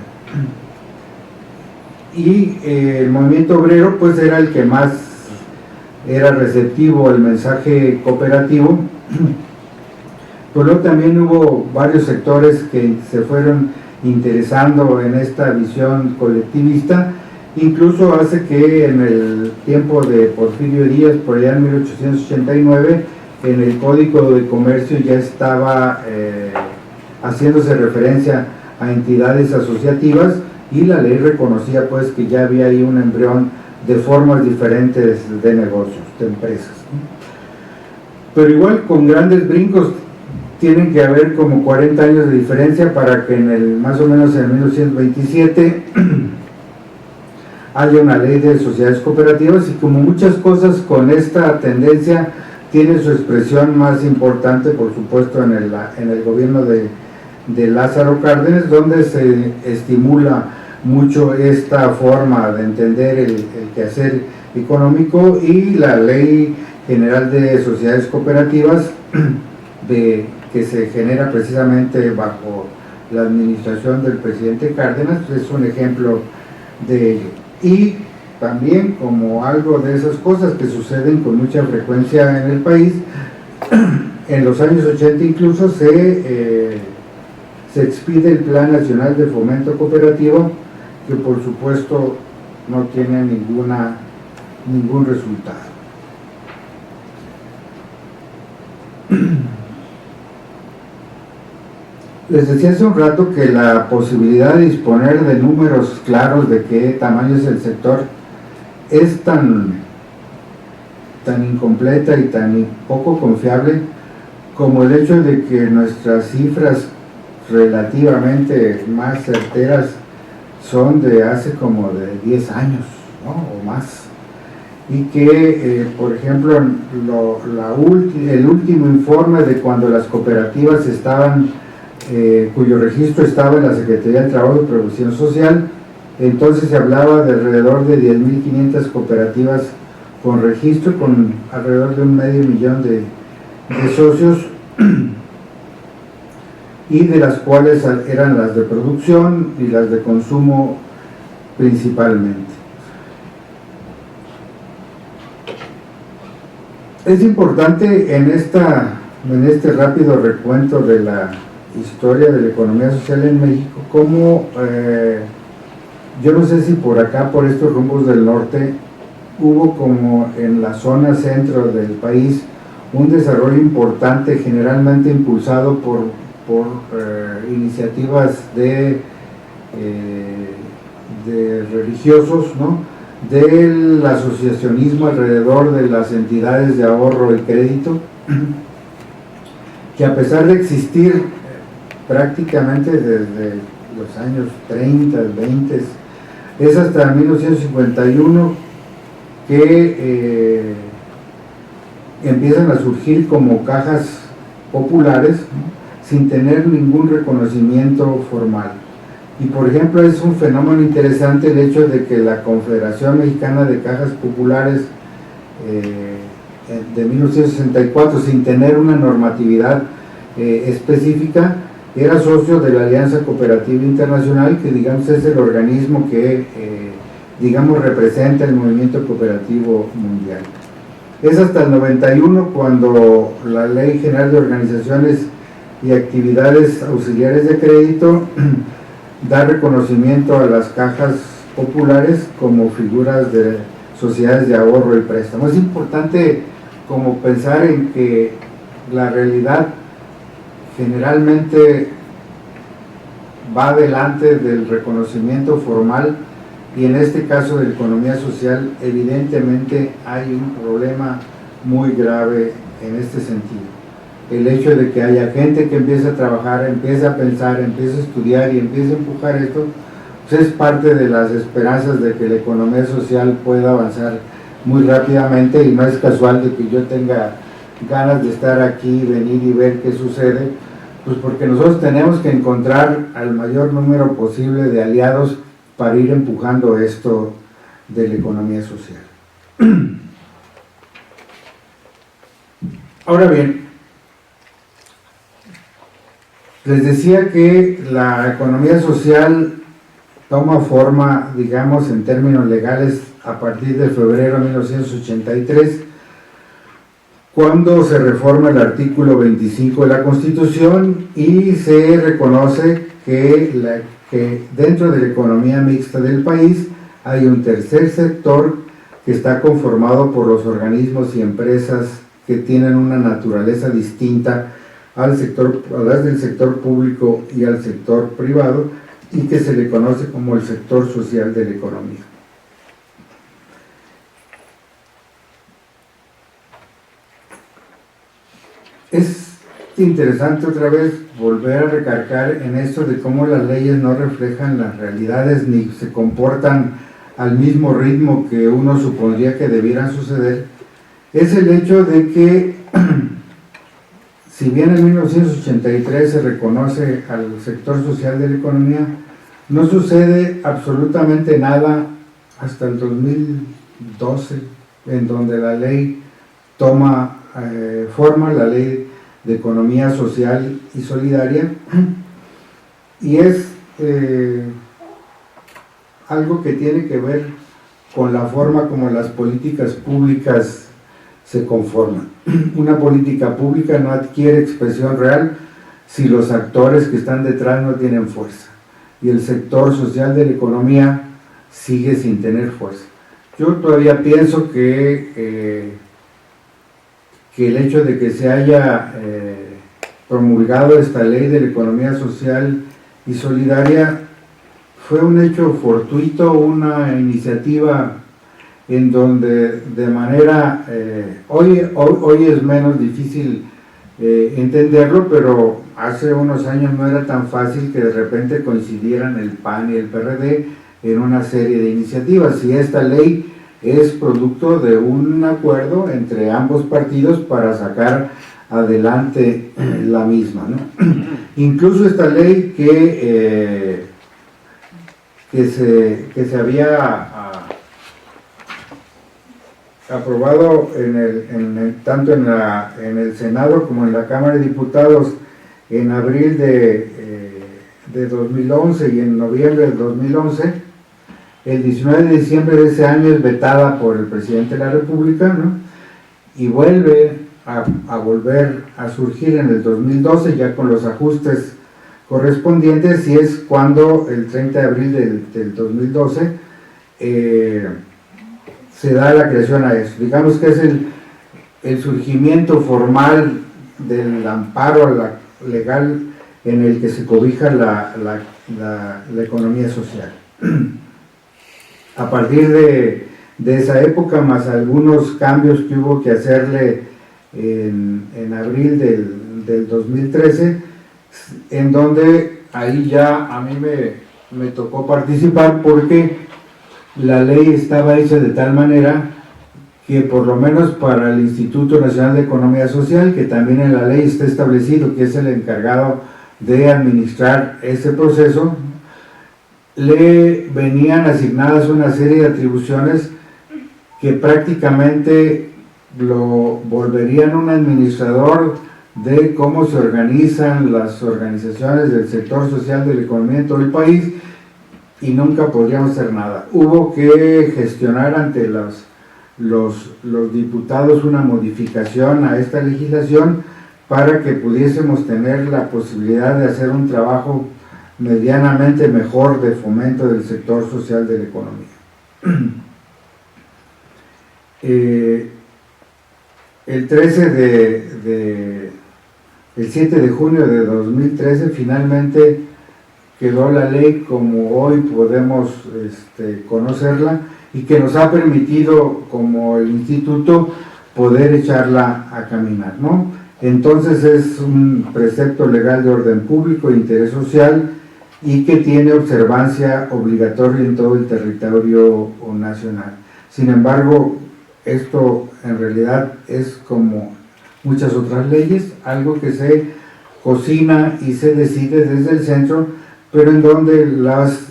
Y el movimiento obrero pues era el que más era receptivo al mensaje cooperativo, pero también hubo varios sectores que se fueron interesando en esta visión colectivista, incluso hace que en el tiempo de Porfirio Díaz, por allá en 1889, en el Código de Comercio ya estaba haciéndose referencia a entidades asociativas y la ley reconocía pues que ya había ahí un embrión de formas diferentes de negocios, de empresas. Pero igual con grandes brincos tienen que haber como 40 años de diferencia para que más o menos en 1927 haya una ley de sociedades cooperativas, y como muchas cosas con esta tendencia tiene su expresión más importante por supuesto en el gobierno de Lázaro Cárdenas, donde se estimula mucho esta forma de entender el quehacer económico, y la Ley General de Sociedades Cooperativas que se genera precisamente bajo la administración del presidente Cárdenas es un ejemplo de ello. Y también, como algo de esas cosas que suceden con mucha frecuencia en el país, en los años 80 incluso se expide el Plan Nacional de Fomento Cooperativo, que por supuesto no tiene ningún resultado. Les decía hace un rato que la posibilidad de disponer de números claros de qué tamaño es el sector es tan incompleta y tan poco confiable como el hecho de que nuestras cifras relativamente más certeras son de hace como de 10 años, ¿no? O más, y que por ejemplo el último informe de cuando las cooperativas estaban cuyo registro estaba en la Secretaría del Trabajo y Previsión Social, entonces se hablaba de alrededor de 10.500 cooperativas con registro, con alrededor de 500.000 de socios, y de las cuales eran las de producción y las de consumo principalmente. Es importante en este rápido recuento de la historia de la economía social en México, como yo no sé si por acá, por estos rumbos del norte, hubo como en la zona centro del país un desarrollo importante, generalmente impulsado por iniciativas de religiosos, ¿no? Del asociacionismo alrededor de las entidades de ahorro y crédito, que a pesar de existir prácticamente desde los años 30, 20, es hasta 1951 que empiezan a surgir como cajas populares, ¿no? Sin tener ningún reconocimiento formal. Y por ejemplo es un fenómeno interesante el hecho de que la Confederación Mexicana de Cajas Populares de 1964, sin tener una normatividad específica, era socio de la Alianza Cooperativa Internacional, que digamos es el organismo que digamos representa el movimiento cooperativo mundial. Es hasta el 91 cuando la Ley General de Organizaciones y Actividades Auxiliares de Crédito da reconocimiento a las cajas populares como figuras de sociedades de ahorro y préstamo. Es importante como pensar en que la realidad generalmente va delante del reconocimiento formal, y en este caso de la economía social evidentemente hay un problema muy grave en este sentido. El hecho de que haya gente que empieza a trabajar, empieza a pensar, empieza a estudiar y empieza a empujar esto, pues es parte de las esperanzas de que la economía social pueda avanzar muy rápidamente, y no es casual de que yo tenga ganas de estar aquí, venir y ver qué sucede, Pues porque nosotros tenemos que encontrar al mayor número posible de aliados para ir empujando esto de la economía social. Ahora bien, les decía que la economía social toma forma, digamos, en términos legales a partir de febrero de 1983, cuando se reforma el artículo 25 de la Constitución y se reconoce que dentro de la economía mixta del país hay un tercer sector que está conformado por los organismos y empresas que tienen una naturaleza distinta a las del sector público y al sector privado, y que se le conoce como el sector social de la economía. Es interesante otra vez volver a recargar en esto de cómo las leyes no reflejan las realidades ni se comportan al mismo ritmo que uno supondría que debieran suceder. Es el hecho de que si bien en 1983 se reconoce al sector social de la economía, no sucede absolutamente nada hasta el 2012, en donde la ley toma forma, la ley de economía social y solidaria, y es algo que tiene que ver con la forma como las políticas públicas se conforman. Una política pública no adquiere expresión real si los actores que están detrás no tienen fuerza, y el sector social de la economía sigue sin tener fuerza. Yo todavía pienso que el hecho de que se haya promulgado esta ley de la economía social y solidaria fue un hecho fortuito, una iniciativa en donde de manera, hoy es menos difícil entenderlo, pero hace unos años no era tan fácil que de repente coincidieran el PAN y el PRD en una serie de iniciativas, y esta ley es producto de un acuerdo entre ambos partidos para sacar adelante la misma, ¿no? Incluso esta ley que se había aprobado tanto en el Senado como en la Cámara de Diputados en abril de 2011 y en noviembre de 2011, el 19 de diciembre de ese año es vetada por el presidente de la República, ¿no? Y vuelve a volver a surgir en el 2012 ya con los ajustes correspondientes, y es cuando el 30 de abril del 2012 se da la creación a eso. Digamos que es el surgimiento formal del amparo legal en el que se cobija la economía social. A partir de esa época, más algunos cambios que hubo que hacerle en abril del 2013, en donde ahí ya a mí me tocó participar, porque la ley estaba hecha de tal manera que por lo menos para el Instituto Nacional de Economía Social, que también en la ley está establecido que es el encargado de administrar ese proceso, le venían asignadas una serie de atribuciones que prácticamente lo volverían un administrador de cómo se organizan las organizaciones del sector social de la economía en todo el país, y nunca podríamos hacer nada. Hubo que gestionar ante los diputados una modificación a esta legislación para que pudiésemos tener la posibilidad de hacer un trabajo medianamente mejor de fomento del sector social de la economía. El 7 de junio de 2013 finalmente quedó la ley como hoy podemos conocerla, y que nos ha permitido como el instituto poder echarla a caminar, ¿no? Entonces es un precepto legal de orden público e interés social, y que tiene observancia obligatoria en todo el territorio nacional. Sin embargo, esto en realidad es como muchas otras leyes, algo que se cocina y se decide desde el centro, pero en donde las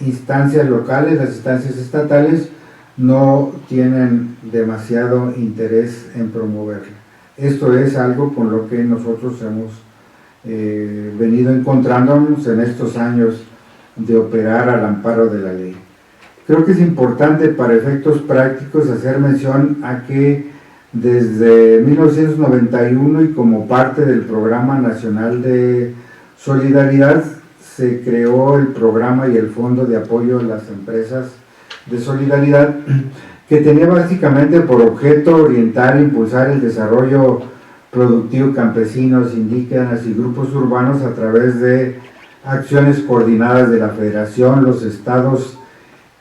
instancias locales, las instancias estatales, no tienen demasiado interés en promoverla. Esto es algo con lo que nosotros hemos venido encontrándonos en estos años de operar al amparo de la ley. Creo que es importante para efectos prácticos hacer mención a que desde 1991 y como parte del Programa Nacional de Solidaridad se creó el programa y el Fondo de Apoyo a las Empresas de Solidaridad, que tenía básicamente por objeto orientar e impulsar el desarrollo productivo campesinos, indígenas y grupos urbanos a través de acciones coordinadas de la Federación, los estados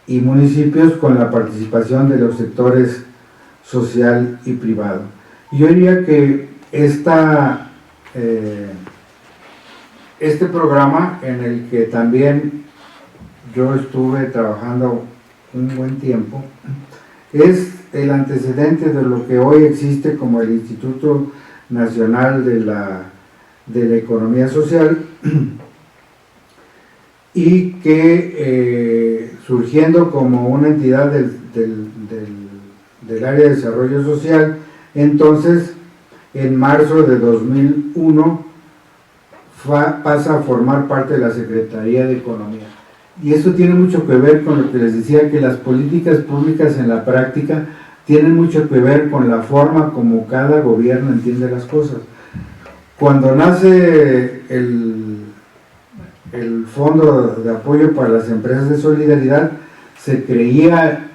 y municipios con la participación de los sectores social y privado. Yo diría que este programa, en el que también yo estuve trabajando un buen tiempo, es el antecedente de lo que hoy existe como el Instituto Nacional de la Economía Social, y que surgiendo como una entidad del área de desarrollo social, entonces en marzo de 2001 pasa a formar parte de la Secretaría de Economía. Y eso tiene mucho que ver con lo que les decía, que las políticas públicas en la práctica tienen mucho que ver con la forma como cada gobierno entiende las cosas. Cuando nace el Fondo de Apoyo para las Empresas de Solidaridad, se creía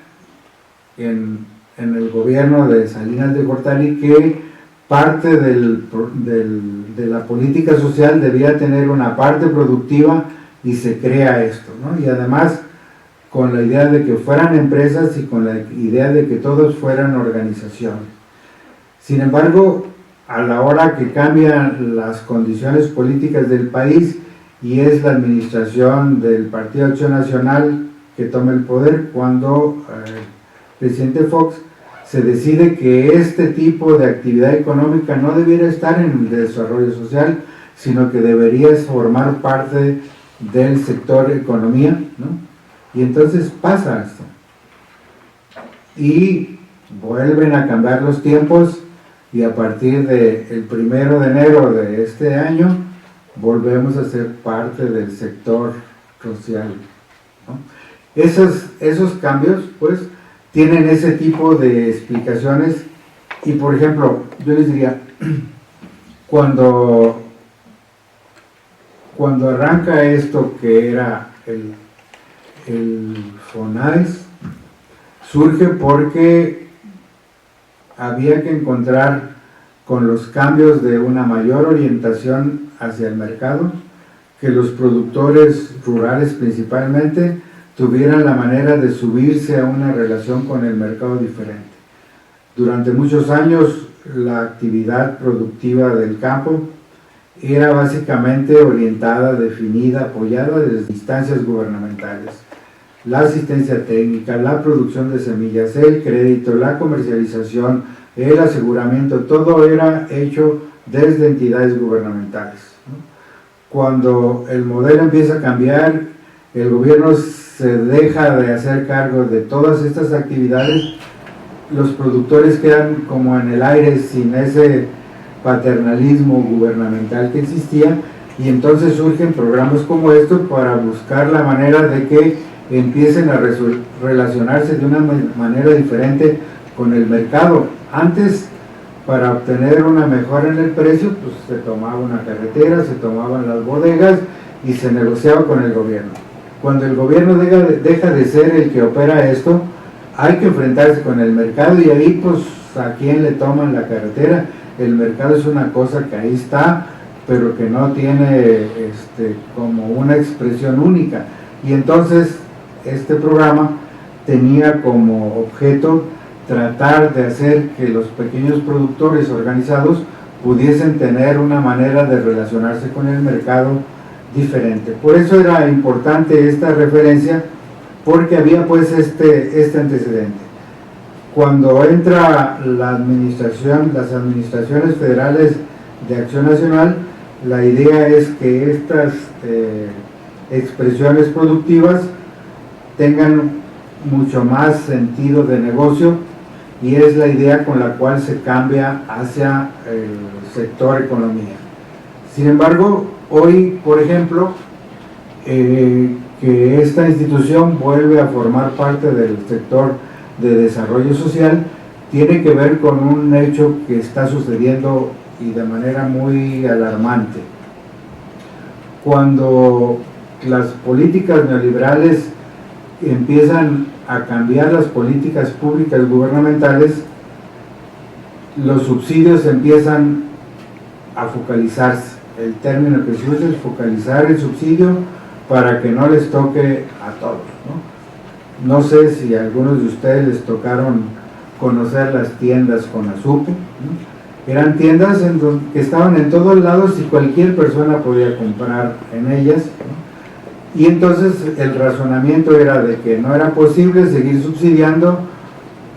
en el gobierno de Salinas de Gortari que parte de la política social debía tener una parte productiva, y se crea esto, ¿no? Y además con la idea de que fueran empresas y con la idea de que todos fueran organizaciones. Sin embargo, a la hora que cambian las condiciones políticas del país y es la administración del Partido Acción Nacional que toma el poder, cuando el presidente Fox se decide que este tipo de actividad económica no debiera estar en el desarrollo social, sino que debería formar parte del sector economía, ¿no? Y entonces pasa esto. Y vuelven a cambiar los tiempos, y a partir del 1 de enero de este año volvemos a ser parte del sector social, ¿no? Esos cambios, pues, tienen ese tipo de explicaciones. Y por ejemplo, yo les diría, cuando arranca esto que era el FONAES, surge porque había que encontrar, con los cambios de una mayor orientación hacia el mercado, que los productores rurales principalmente tuvieran la manera de subirse a una relación con el mercado diferente. Durante muchos años la actividad productiva del campo era básicamente orientada, definida, apoyada desde instancias gubernamentales. La asistencia técnica, la producción de semillas, el crédito, la comercialización, el aseguramiento, todo era hecho desde entidades gubernamentales, ¿no? Cuando el modelo empieza a cambiar, el gobierno se deja de hacer cargo de todas estas actividades, los productores quedan como en el aire sin ese paternalismo gubernamental que existía, y entonces surgen programas como estos para buscar la manera de que empiecen a relacionarse de una manera diferente con el mercado. Antes, para obtener una mejora en el precio, pues se tomaba una carretera, se tomaban las bodegas y se negociaba con el gobierno. Cuando el gobierno deja de ser el que opera esto, hay que enfrentarse con el mercado, y ahí pues a quién le toman la carretera. El mercado es una cosa que ahí está, pero que no tiene como una expresión única. Y entonces este programa tenía como objeto tratar de hacer que los pequeños productores organizados pudiesen tener una manera de relacionarse con el mercado diferente. Por eso era importante esta referencia, porque había pues este antecedente. Cuando entra la administración, las administraciones federales de Acción Nacional, La idea es que estas expresiones productivas tengan mucho más sentido de negocio, y es la idea con la cual se cambia hacia el sector economía. Sin embargo, hoy, por ejemplo, que esta institución vuelve a formar parte del sector de desarrollo social, tiene que ver con un hecho que está sucediendo y de manera muy alarmante. Cuando las políticas neoliberales empiezan a cambiar las políticas públicas gubernamentales, los subsidios empiezan a focalizarse. El término que se usa es focalizar el subsidio para que no les toque a todos, ¿no? No sé si a algunos de ustedes les tocaron conocer las tiendas Conasupe, ¿no? Eran tiendas que estaban en todos lados y cualquier persona podía comprar en ellas, ¿no? Y entonces el razonamiento era de que no era posible seguir subsidiando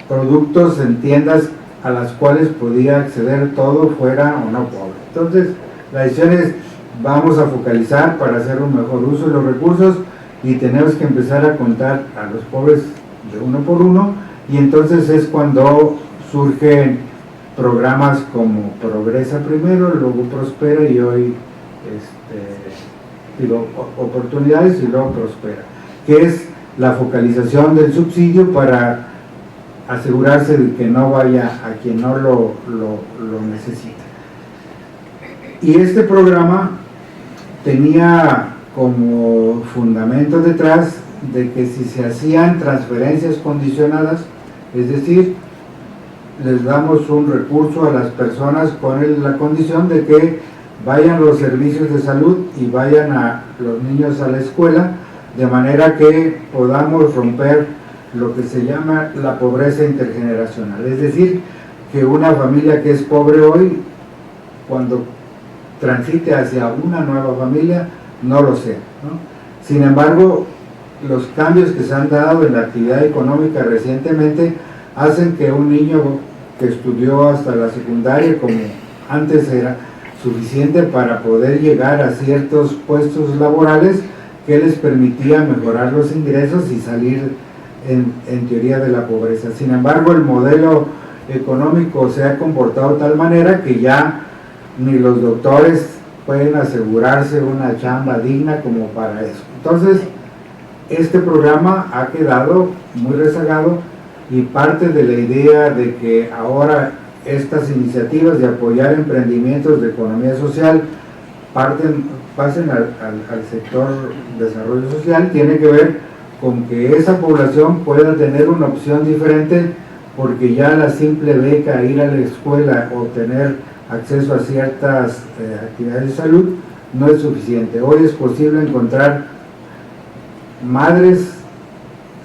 productos en tiendas a las cuales podía acceder todo, fuera o no pobre. Entonces la decisión es: vamos a focalizar para hacer un mejor uso de los recursos, y tenemos que empezar a contar a los pobres de uno por uno, y entonces es cuando surgen programas como Progresa primero, luego Prospera, y hoy Oportunidades y luego Prospera, que es la focalización del subsidio para asegurarse de que no vaya a quien no lo necesita. Y este programa tenía como fundamento detrás de que si se hacían transferencias condicionadas, es decir, les damos un recurso a las personas con la condición de que vayan los servicios de salud y vayan a los niños a la escuela, de manera que podamos romper lo que se llama la pobreza intergeneracional. Es decir, que una familia que es pobre hoy, cuando transite hacia una nueva familia, no lo sea, ¿no? Sin embargo, los cambios que se han dado en la actividad económica recientemente hacen que un niño que estudió hasta la secundaria, como antes era, suficiente para poder llegar a ciertos puestos laborales que les permitía mejorar los ingresos y salir en teoría de la pobreza. Sin embargo, el modelo económico se ha comportado de tal manera que ya ni los doctores pueden asegurarse una chamba digna como para eso. Entonces, este programa ha quedado muy rezagado, y parte de la idea de que ahora estas iniciativas de apoyar emprendimientos de economía social pasen al sector desarrollo social, tiene que ver con que esa población pueda tener una opción diferente, porque ya la simple beca, ir a la escuela o tener acceso a ciertas actividades de salud no es suficiente. Hoy es posible encontrar madres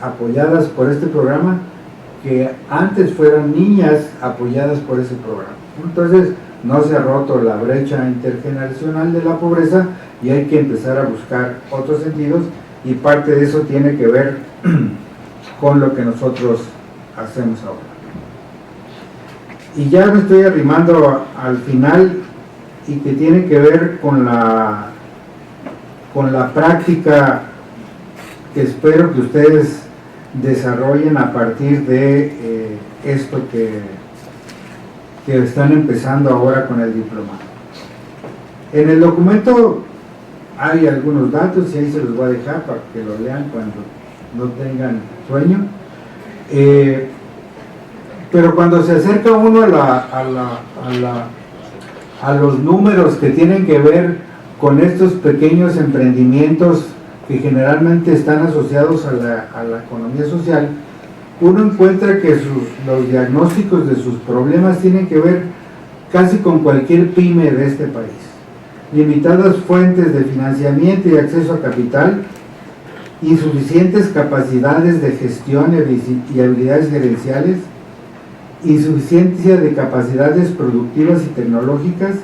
apoyadas por este programa que antes fueron niñas apoyadas por ese programa. Entonces no se ha roto la brecha intergeneracional de la pobreza, y hay que empezar a buscar otros sentidos, y parte de eso tiene que ver con lo que nosotros hacemos ahora. Y ya me estoy arrimando al final, y que tiene que ver con la práctica que espero que ustedes desarrollen a partir de esto que están empezando ahora con el diplomado. En el documento hay algunos datos, y ahí se los voy a dejar para que lo lean cuando no tengan sueño, pero cuando se acerca uno a los números que tienen que ver con estos pequeños emprendimientos que generalmente están asociados a la economía social, uno encuentra que los diagnósticos de sus problemas tienen que ver casi con cualquier pyme de este país. Limitadas fuentes de financiamiento y acceso a capital, insuficientes capacidades de gestión y habilidades gerenciales, insuficiencia de capacidades productivas y tecnológicas,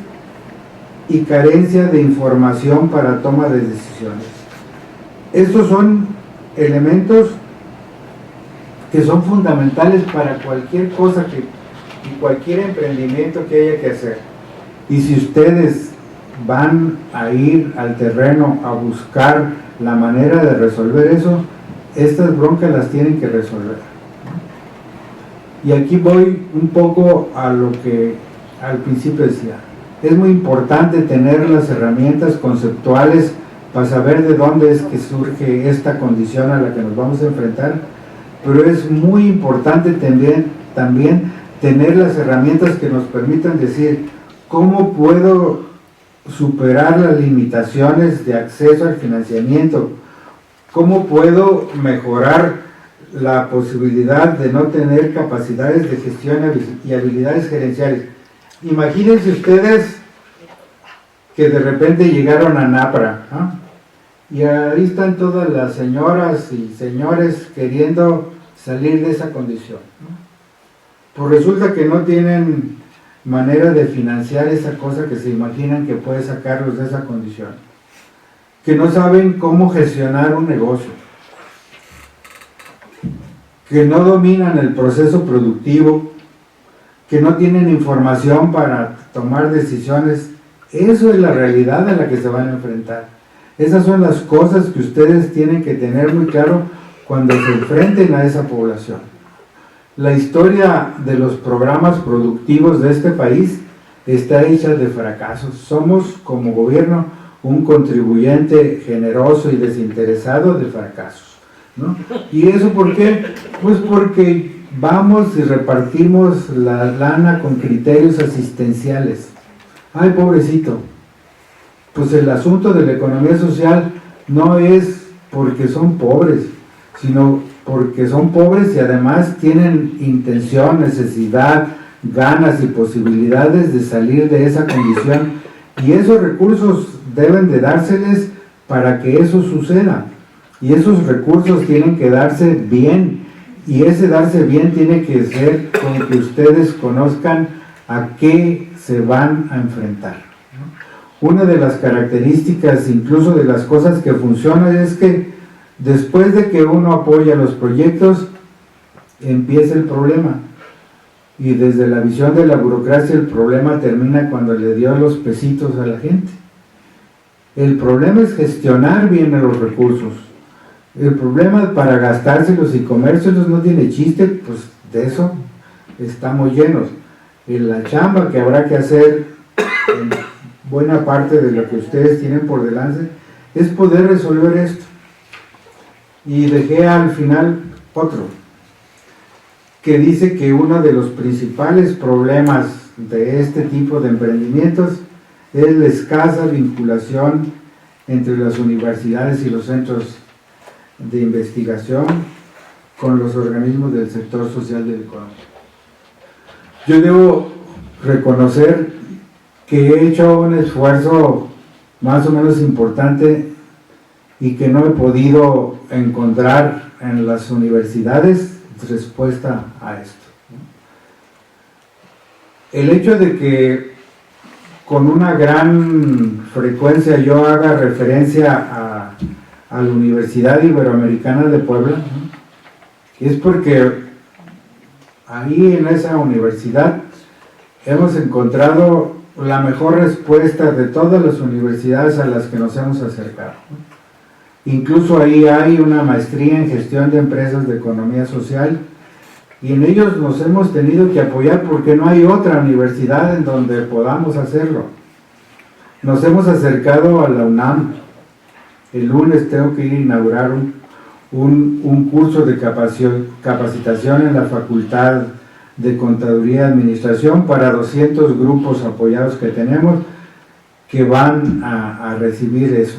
y carencia de información para toma de decisiones. Estos son elementos que son fundamentales para cualquier cosa y cualquier emprendimiento que haya que hacer. Y si ustedes van a ir al terreno a buscar la manera de resolver eso, estas broncas las tienen que resolver. Y aquí voy un poco a lo que al principio decía. Es muy importante tener las herramientas conceptuales para saber de dónde es que surge esta condición a la que nos vamos a enfrentar, pero es muy importante también tener las herramientas que nos permitan decir cómo puedo superar las limitaciones de acceso al financiamiento, cómo puedo mejorar la posibilidad de no tener capacidades de gestión y habilidades gerenciales. Imagínense ustedes que de repente llegaron a NAPRA, ¿no? Y ahí están todas las señoras y señores queriendo salir de esa condición, ¿no? Pues resulta que no tienen manera de financiar esa cosa que se imaginan que puede sacarlos de esa condición, que no saben cómo gestionar un negocio, que no dominan el proceso productivo, que no tienen información para tomar decisiones. Eso es la realidad a la que se van a enfrentar. Esas son las cosas que ustedes tienen que tener muy claro cuando se enfrenten a esa población. La historia de los programas productivos de este país está hecha de fracasos. Somos como gobierno un contribuyente generoso y desinteresado de fracasos, ¿no? ¿Y eso por qué? Pues porque vamos y repartimos la lana con criterios asistenciales. Ay, pobrecito. Pues el asunto de la economía social no es porque son pobres, sino porque son pobres y además tienen intención, necesidad, ganas y posibilidades de salir de esa condición, y esos recursos deben de dárseles para que eso suceda, y esos recursos tienen que darse bien, y ese darse bien tiene que ser con que ustedes conozcan a qué se van a enfrentar, ¿no? Una de las características, incluso de las cosas que funcionan, es que después de que uno apoya los proyectos, empieza el problema. Y desde la visión de la burocracia, el problema termina cuando le dio los pesitos a la gente. El problema es gestionar bien los recursos. El problema para gastárselos y comérselos no tiene chiste, pues de eso estamos llenos. Y la chamba que habrá que hacer, en buena parte de lo que ustedes tienen por delante, es poder resolver esto. Y dejé al final otro, que dice que uno de los principales problemas de este tipo de emprendimientos es la escasa vinculación entre las universidades y los centros de investigación con los organismos del sector social del económico. Yo debo reconocer que he hecho un esfuerzo más o menos importante y que no he podido encontrar en las universidades respuesta a esto. El hecho de que con una gran frecuencia yo haga referencia a la Universidad Iberoamericana de Puebla, ¿no? Es porque ahí en esa universidad hemos encontrado la mejor respuesta de todas las universidades a las que nos hemos acercado, ¿no? Incluso ahí hay una maestría en gestión de empresas de economía social, y en ellos nos hemos tenido que apoyar porque no hay otra universidad en donde podamos hacerlo. Nos hemos acercado a la UNAM. El lunes tengo que ir a inaugurar un curso de capacitación en la Facultad de Contaduría y Administración para 200 grupos apoyados que tenemos, que van a recibir eso.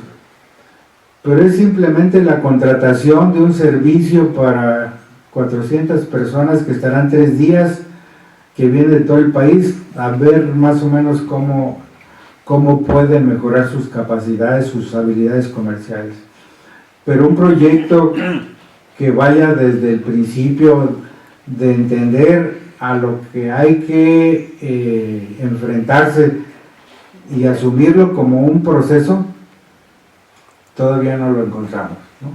Pero es simplemente la contratación de un servicio para 400 personas que estarán 3 días, que vienen de todo el país a ver más o menos cómo pueden mejorar sus capacidades, sus habilidades comerciales. Pero un proyecto que vaya desde el principio de entender a lo que hay que enfrentarse y asumirlo como un proceso, todavía no lo encontramos, ¿no?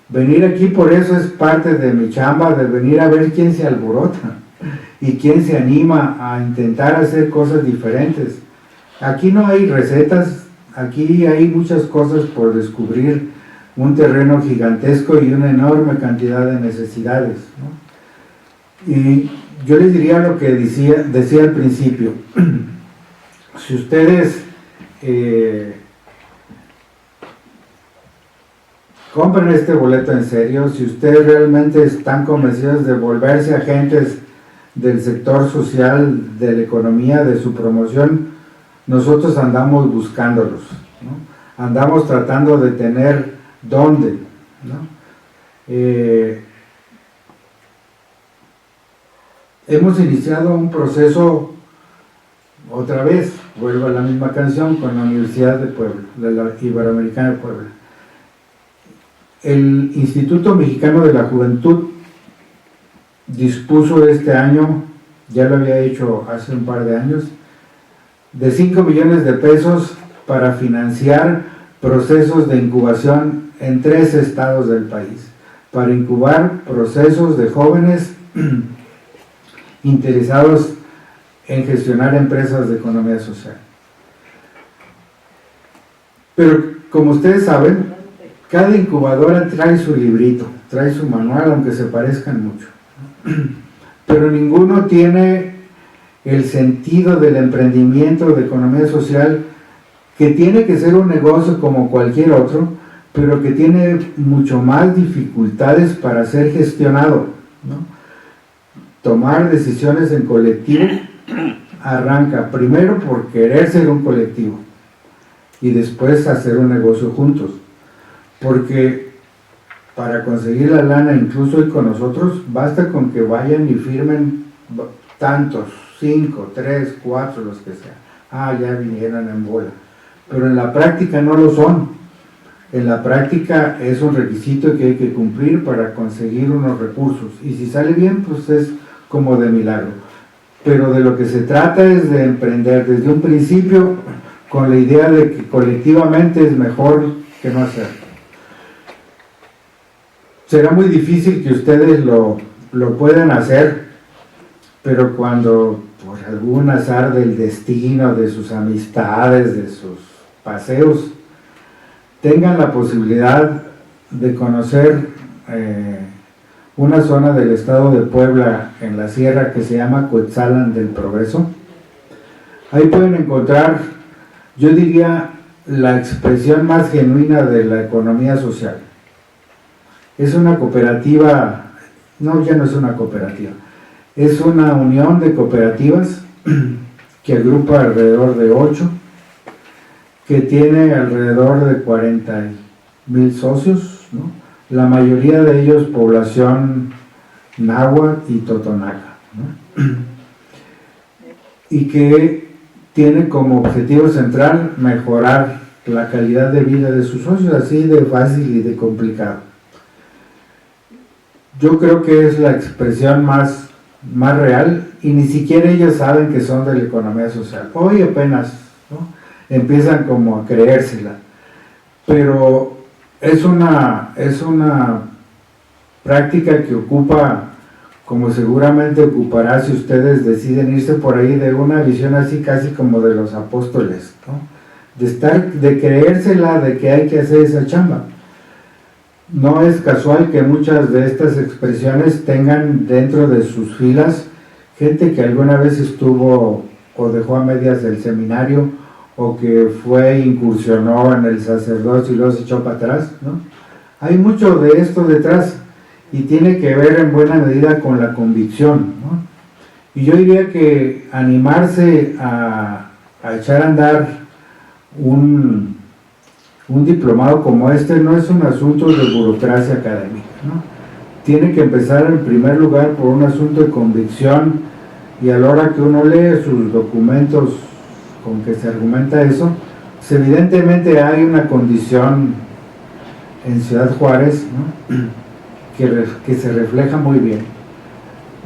Venir aquí por eso es parte de mi chamba, de venir a ver quién se alborota y quién se anima a intentar hacer cosas diferentes. Aquí no hay recetas, aquí hay muchas cosas por descubrir, un terreno gigantesco y una enorme cantidad de necesidades, ¿no? Y yo les diría lo que decía al principio. Si ustedes compren este boleto en serio, si ustedes realmente están convencidos de volverse agentes del sector social, de la economía, de su promoción, nosotros andamos buscándolos, ¿no? Andamos tratando de tener dónde, ¿no? Hemos iniciado un proceso, otra vez, vuelvo a la misma canción, con la Universidad de Puebla, la Iberoamericana de Puebla. El Instituto Mexicano de la Juventud dispuso este año, ya lo había hecho hace un par de años, de 5 millones de pesos para financiar procesos de incubación en 3 estados del país, para incubar procesos de jóvenes interesados en gestionar empresas de economía social. Pero como ustedes saben, cada incubadora trae su librito, trae su manual, aunque se parezcan mucho, pero ninguno tiene el sentido del emprendimiento de economía social, que tiene que ser un negocio como cualquier otro, pero que tiene mucho más dificultades para ser gestionado, ¿no? Tomar decisiones en colectivo arranca primero por querer ser un colectivo y después hacer un negocio juntos, porque para conseguir la lana, incluso hoy con nosotros, basta con que vayan y firmen tantos, 5, 3, 4, los que sean. Ya vinieron en bola. Pero en la práctica no lo son. En la práctica es un requisito que hay que cumplir para conseguir unos recursos. Y si sale bien, pues es como de milagro. Pero de lo que se trata es de emprender desde un principio con la idea de que colectivamente es mejor que no hacerlo. Será muy difícil que ustedes lo puedan hacer, pero cuando por algún azar del destino, de sus amistades, de sus paseos, tengan la posibilidad de conocer una zona del estado de Puebla en la sierra que se llama Coetzalan del Progreso, ahí pueden encontrar, yo diría, la expresión más genuina de la economía social. Es una cooperativa, no, ya no es una cooperativa, es una unión de cooperativas que agrupa alrededor de 8, que tiene alrededor de 40,000 socios, ¿no? La mayoría de ellos población náhuatl y totonaca, ¿no? Y que tiene como objetivo central mejorar la calidad de vida de sus socios, así de fácil y de complicado. Yo creo que es la expresión más real, y ni siquiera ellos saben que son de la economía social. Hoy apenas, ¿no?, empiezan como a creérsela, pero es una práctica que ocupa, como seguramente ocupará si ustedes deciden irse por ahí, de una visión así casi como de los apóstoles, ¿no?, de creérsela, de que hay que hacer esa chamba. No es casual que muchas de estas expresiones tengan dentro de sus filas gente que alguna vez estuvo o dejó a medias el seminario, o que incursionó en el sacerdocio y luego se echó para atrás, ¿no? Hay mucho de esto detrás y tiene que ver en buena medida con la convicción, ¿no? Y yo diría que animarse a echar a andar un diplomado como este no es un asunto de burocracia académica, ¿no? Tiene que empezar en primer lugar por un asunto de convicción, y a la hora que uno lee sus documentos con que se argumenta eso, pues evidentemente hay una condición en Ciudad Juárez, ¿no?, que se refleja muy bien.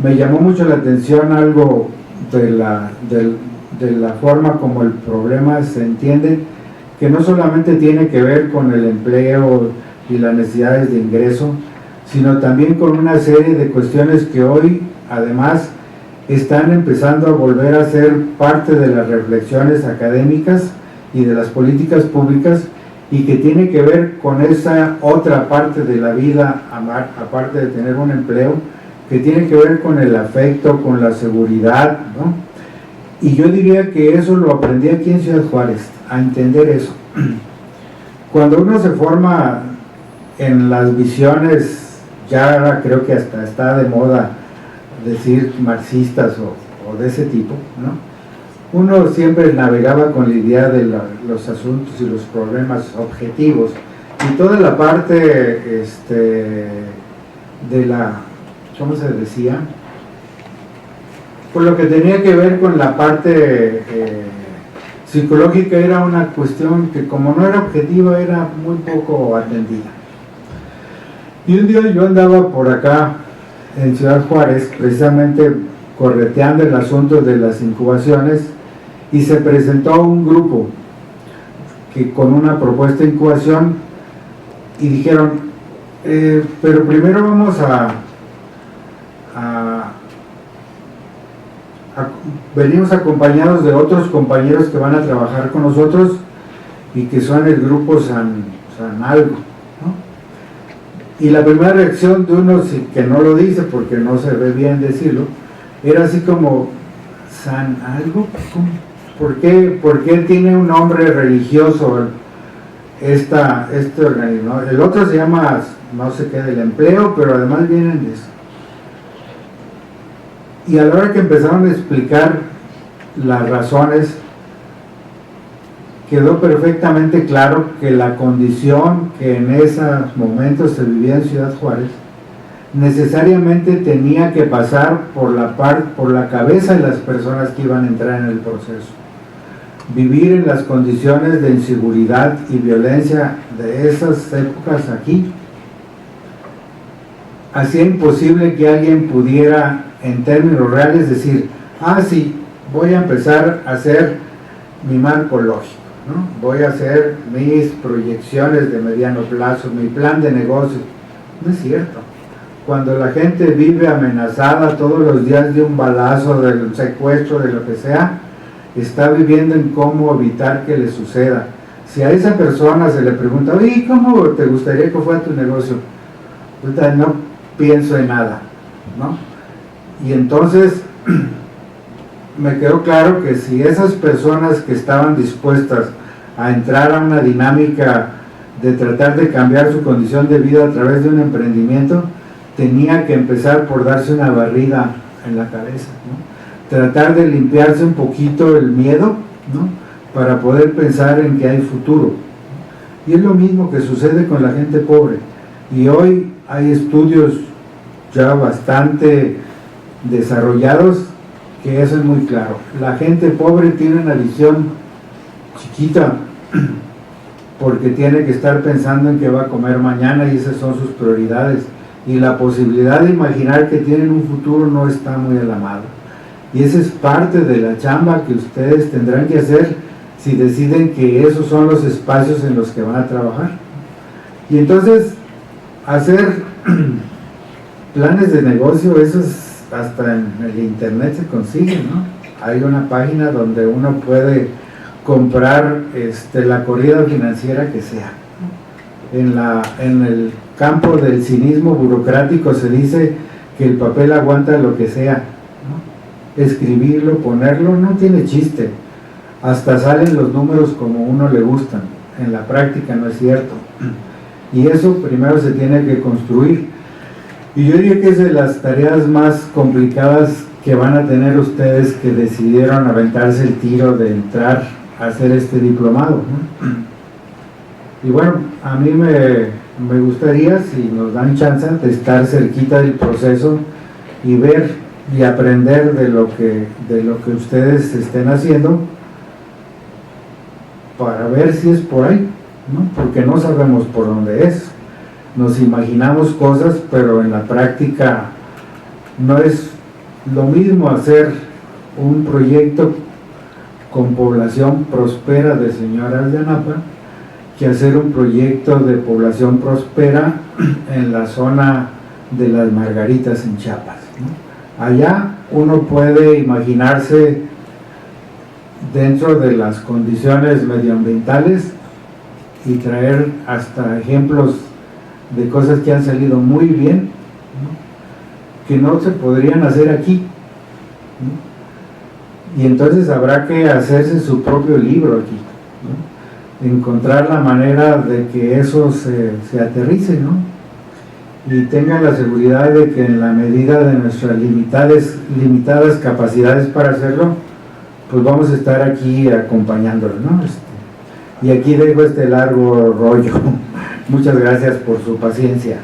Me llamó mucho la atención algo de la forma como el problema se entiende, que no solamente tiene que ver con el empleo y las necesidades de ingreso, sino también con una serie de cuestiones que hoy, además, están empezando a volver a ser parte de las reflexiones académicas y de las políticas públicas, y que tiene que ver con esa otra parte de la vida, aparte de tener un empleo, que tiene que ver con el afecto, con la seguridad, ¿no? Y yo diría que eso lo aprendí aquí en Ciudad Juárez, a entender eso. Cuando uno se forma en las visiones, ya creo que hasta está de moda decir marxistas o de ese tipo, ¿no? Uno siempre navegaba con la idea de los asuntos y los problemas objetivos, y toda la parte de la, ¿cómo se decía? Por lo que tenía que ver con la parte psicológica, era una cuestión que, como no era objetiva, era muy poco atendida. Y un día yo andaba por acá en Ciudad Juárez, precisamente correteando el asunto de las incubaciones, y se presentó un grupo que con una propuesta de incubación, y dijeron, pero primero vamos venimos acompañados de otros compañeros que van a trabajar con nosotros y que son el grupo San algo, ¿no? Y la primera reacción de uno, que no lo dice porque no se ve bien decirlo, era así como, ¿San algo? ¿Cómo? ¿Por qué tiene un nombre religioso este organismo? El otro se llama, no sé qué, del empleo, pero además vienen de eso. Y a la hora que empezaron a explicar las razones, quedó perfectamente claro que la condición que en esos momentos se vivía en Ciudad Juárez necesariamente tenía que pasar por la cabeza de las personas que iban a entrar en el proceso. Vivir en las condiciones de inseguridad y violencia de esas épocas aquí hacía imposible que alguien pudiera, en términos reales, decir, sí, voy a empezar a hacer mi marco lógico, ¿no? Voy a hacer mis proyecciones de mediano plazo, mi plan de negocio. No es cierto. Cuando la gente vive amenazada todos los días de un balazo, del secuestro, de lo que sea, está viviendo en cómo evitar que le suceda. Si a esa persona se le pregunta, oye, ¿cómo te gustaría que fuera tu negocio? Ahorita no pienso en nada, ¿no? Y entonces me quedó claro que si esas personas que estaban dispuestas a entrar a una dinámica de tratar de cambiar su condición de vida a través de un emprendimiento, tenía que empezar por darse una barrida en la cabeza, ¿no? Tratar de limpiarse un poquito el miedo, ¿no? Para poder pensar en que hay futuro. Y es lo mismo que sucede con la gente pobre. Y hoy hay estudios ya bastante desarrollados que eso es muy claro. La gente pobre tiene una visión chiquita porque tiene que estar pensando en qué va a comer mañana, y esas son sus prioridades. Y la posibilidad de imaginar que tienen un futuro no está muy a la mano. Y esa es parte de la chamba que ustedes tendrán que hacer si deciden que esos son los espacios en los que van a trabajar. Y entonces, hacer planes de negocio, esos hasta en el internet se consiguen, ¿no? Hay una página donde uno puede comprar la corrida financiera que sea. En el campo del cinismo burocrático se dice que el papel aguanta lo que sea, ¿no? Escribirlo, ponerlo, no tiene chiste. Hasta salen los números como uno le gustan. En la práctica no es cierto. Y eso primero se tiene que construir. Y yo diría que es de las tareas más complicadas que van a tener ustedes que decidieron aventarse el tiro de entrar a hacer este diplomado, ¿no? Y bueno, a mí me gustaría, si nos dan chance, de estar cerquita del proceso y ver y aprender de lo que ustedes estén haciendo, para ver si es por ahí, ¿no? Porque no sabemos por dónde es. Nos imaginamos cosas, pero en la práctica no es lo mismo hacer un proyecto con población próspera de Señoras de Anapa que hacer un proyecto de población próspera en la zona de las Margaritas en Chiapas, ¿no? Allá uno puede imaginarse dentro de las condiciones medioambientales y traer hasta ejemplos de cosas que han salido muy bien, ¿no?, que no se podrían hacer aquí, ¿no? Y entonces habrá que hacerse su propio libro aquí, ¿no? Encontrar la manera de que eso se aterrice, ¿no? Y tengan la seguridad de que en la medida de nuestras limitadas capacidades para hacerlo, pues vamos a estar aquí acompañándolo, ¿no? Y aquí dejo este largo rollo. Muchas gracias por su paciencia.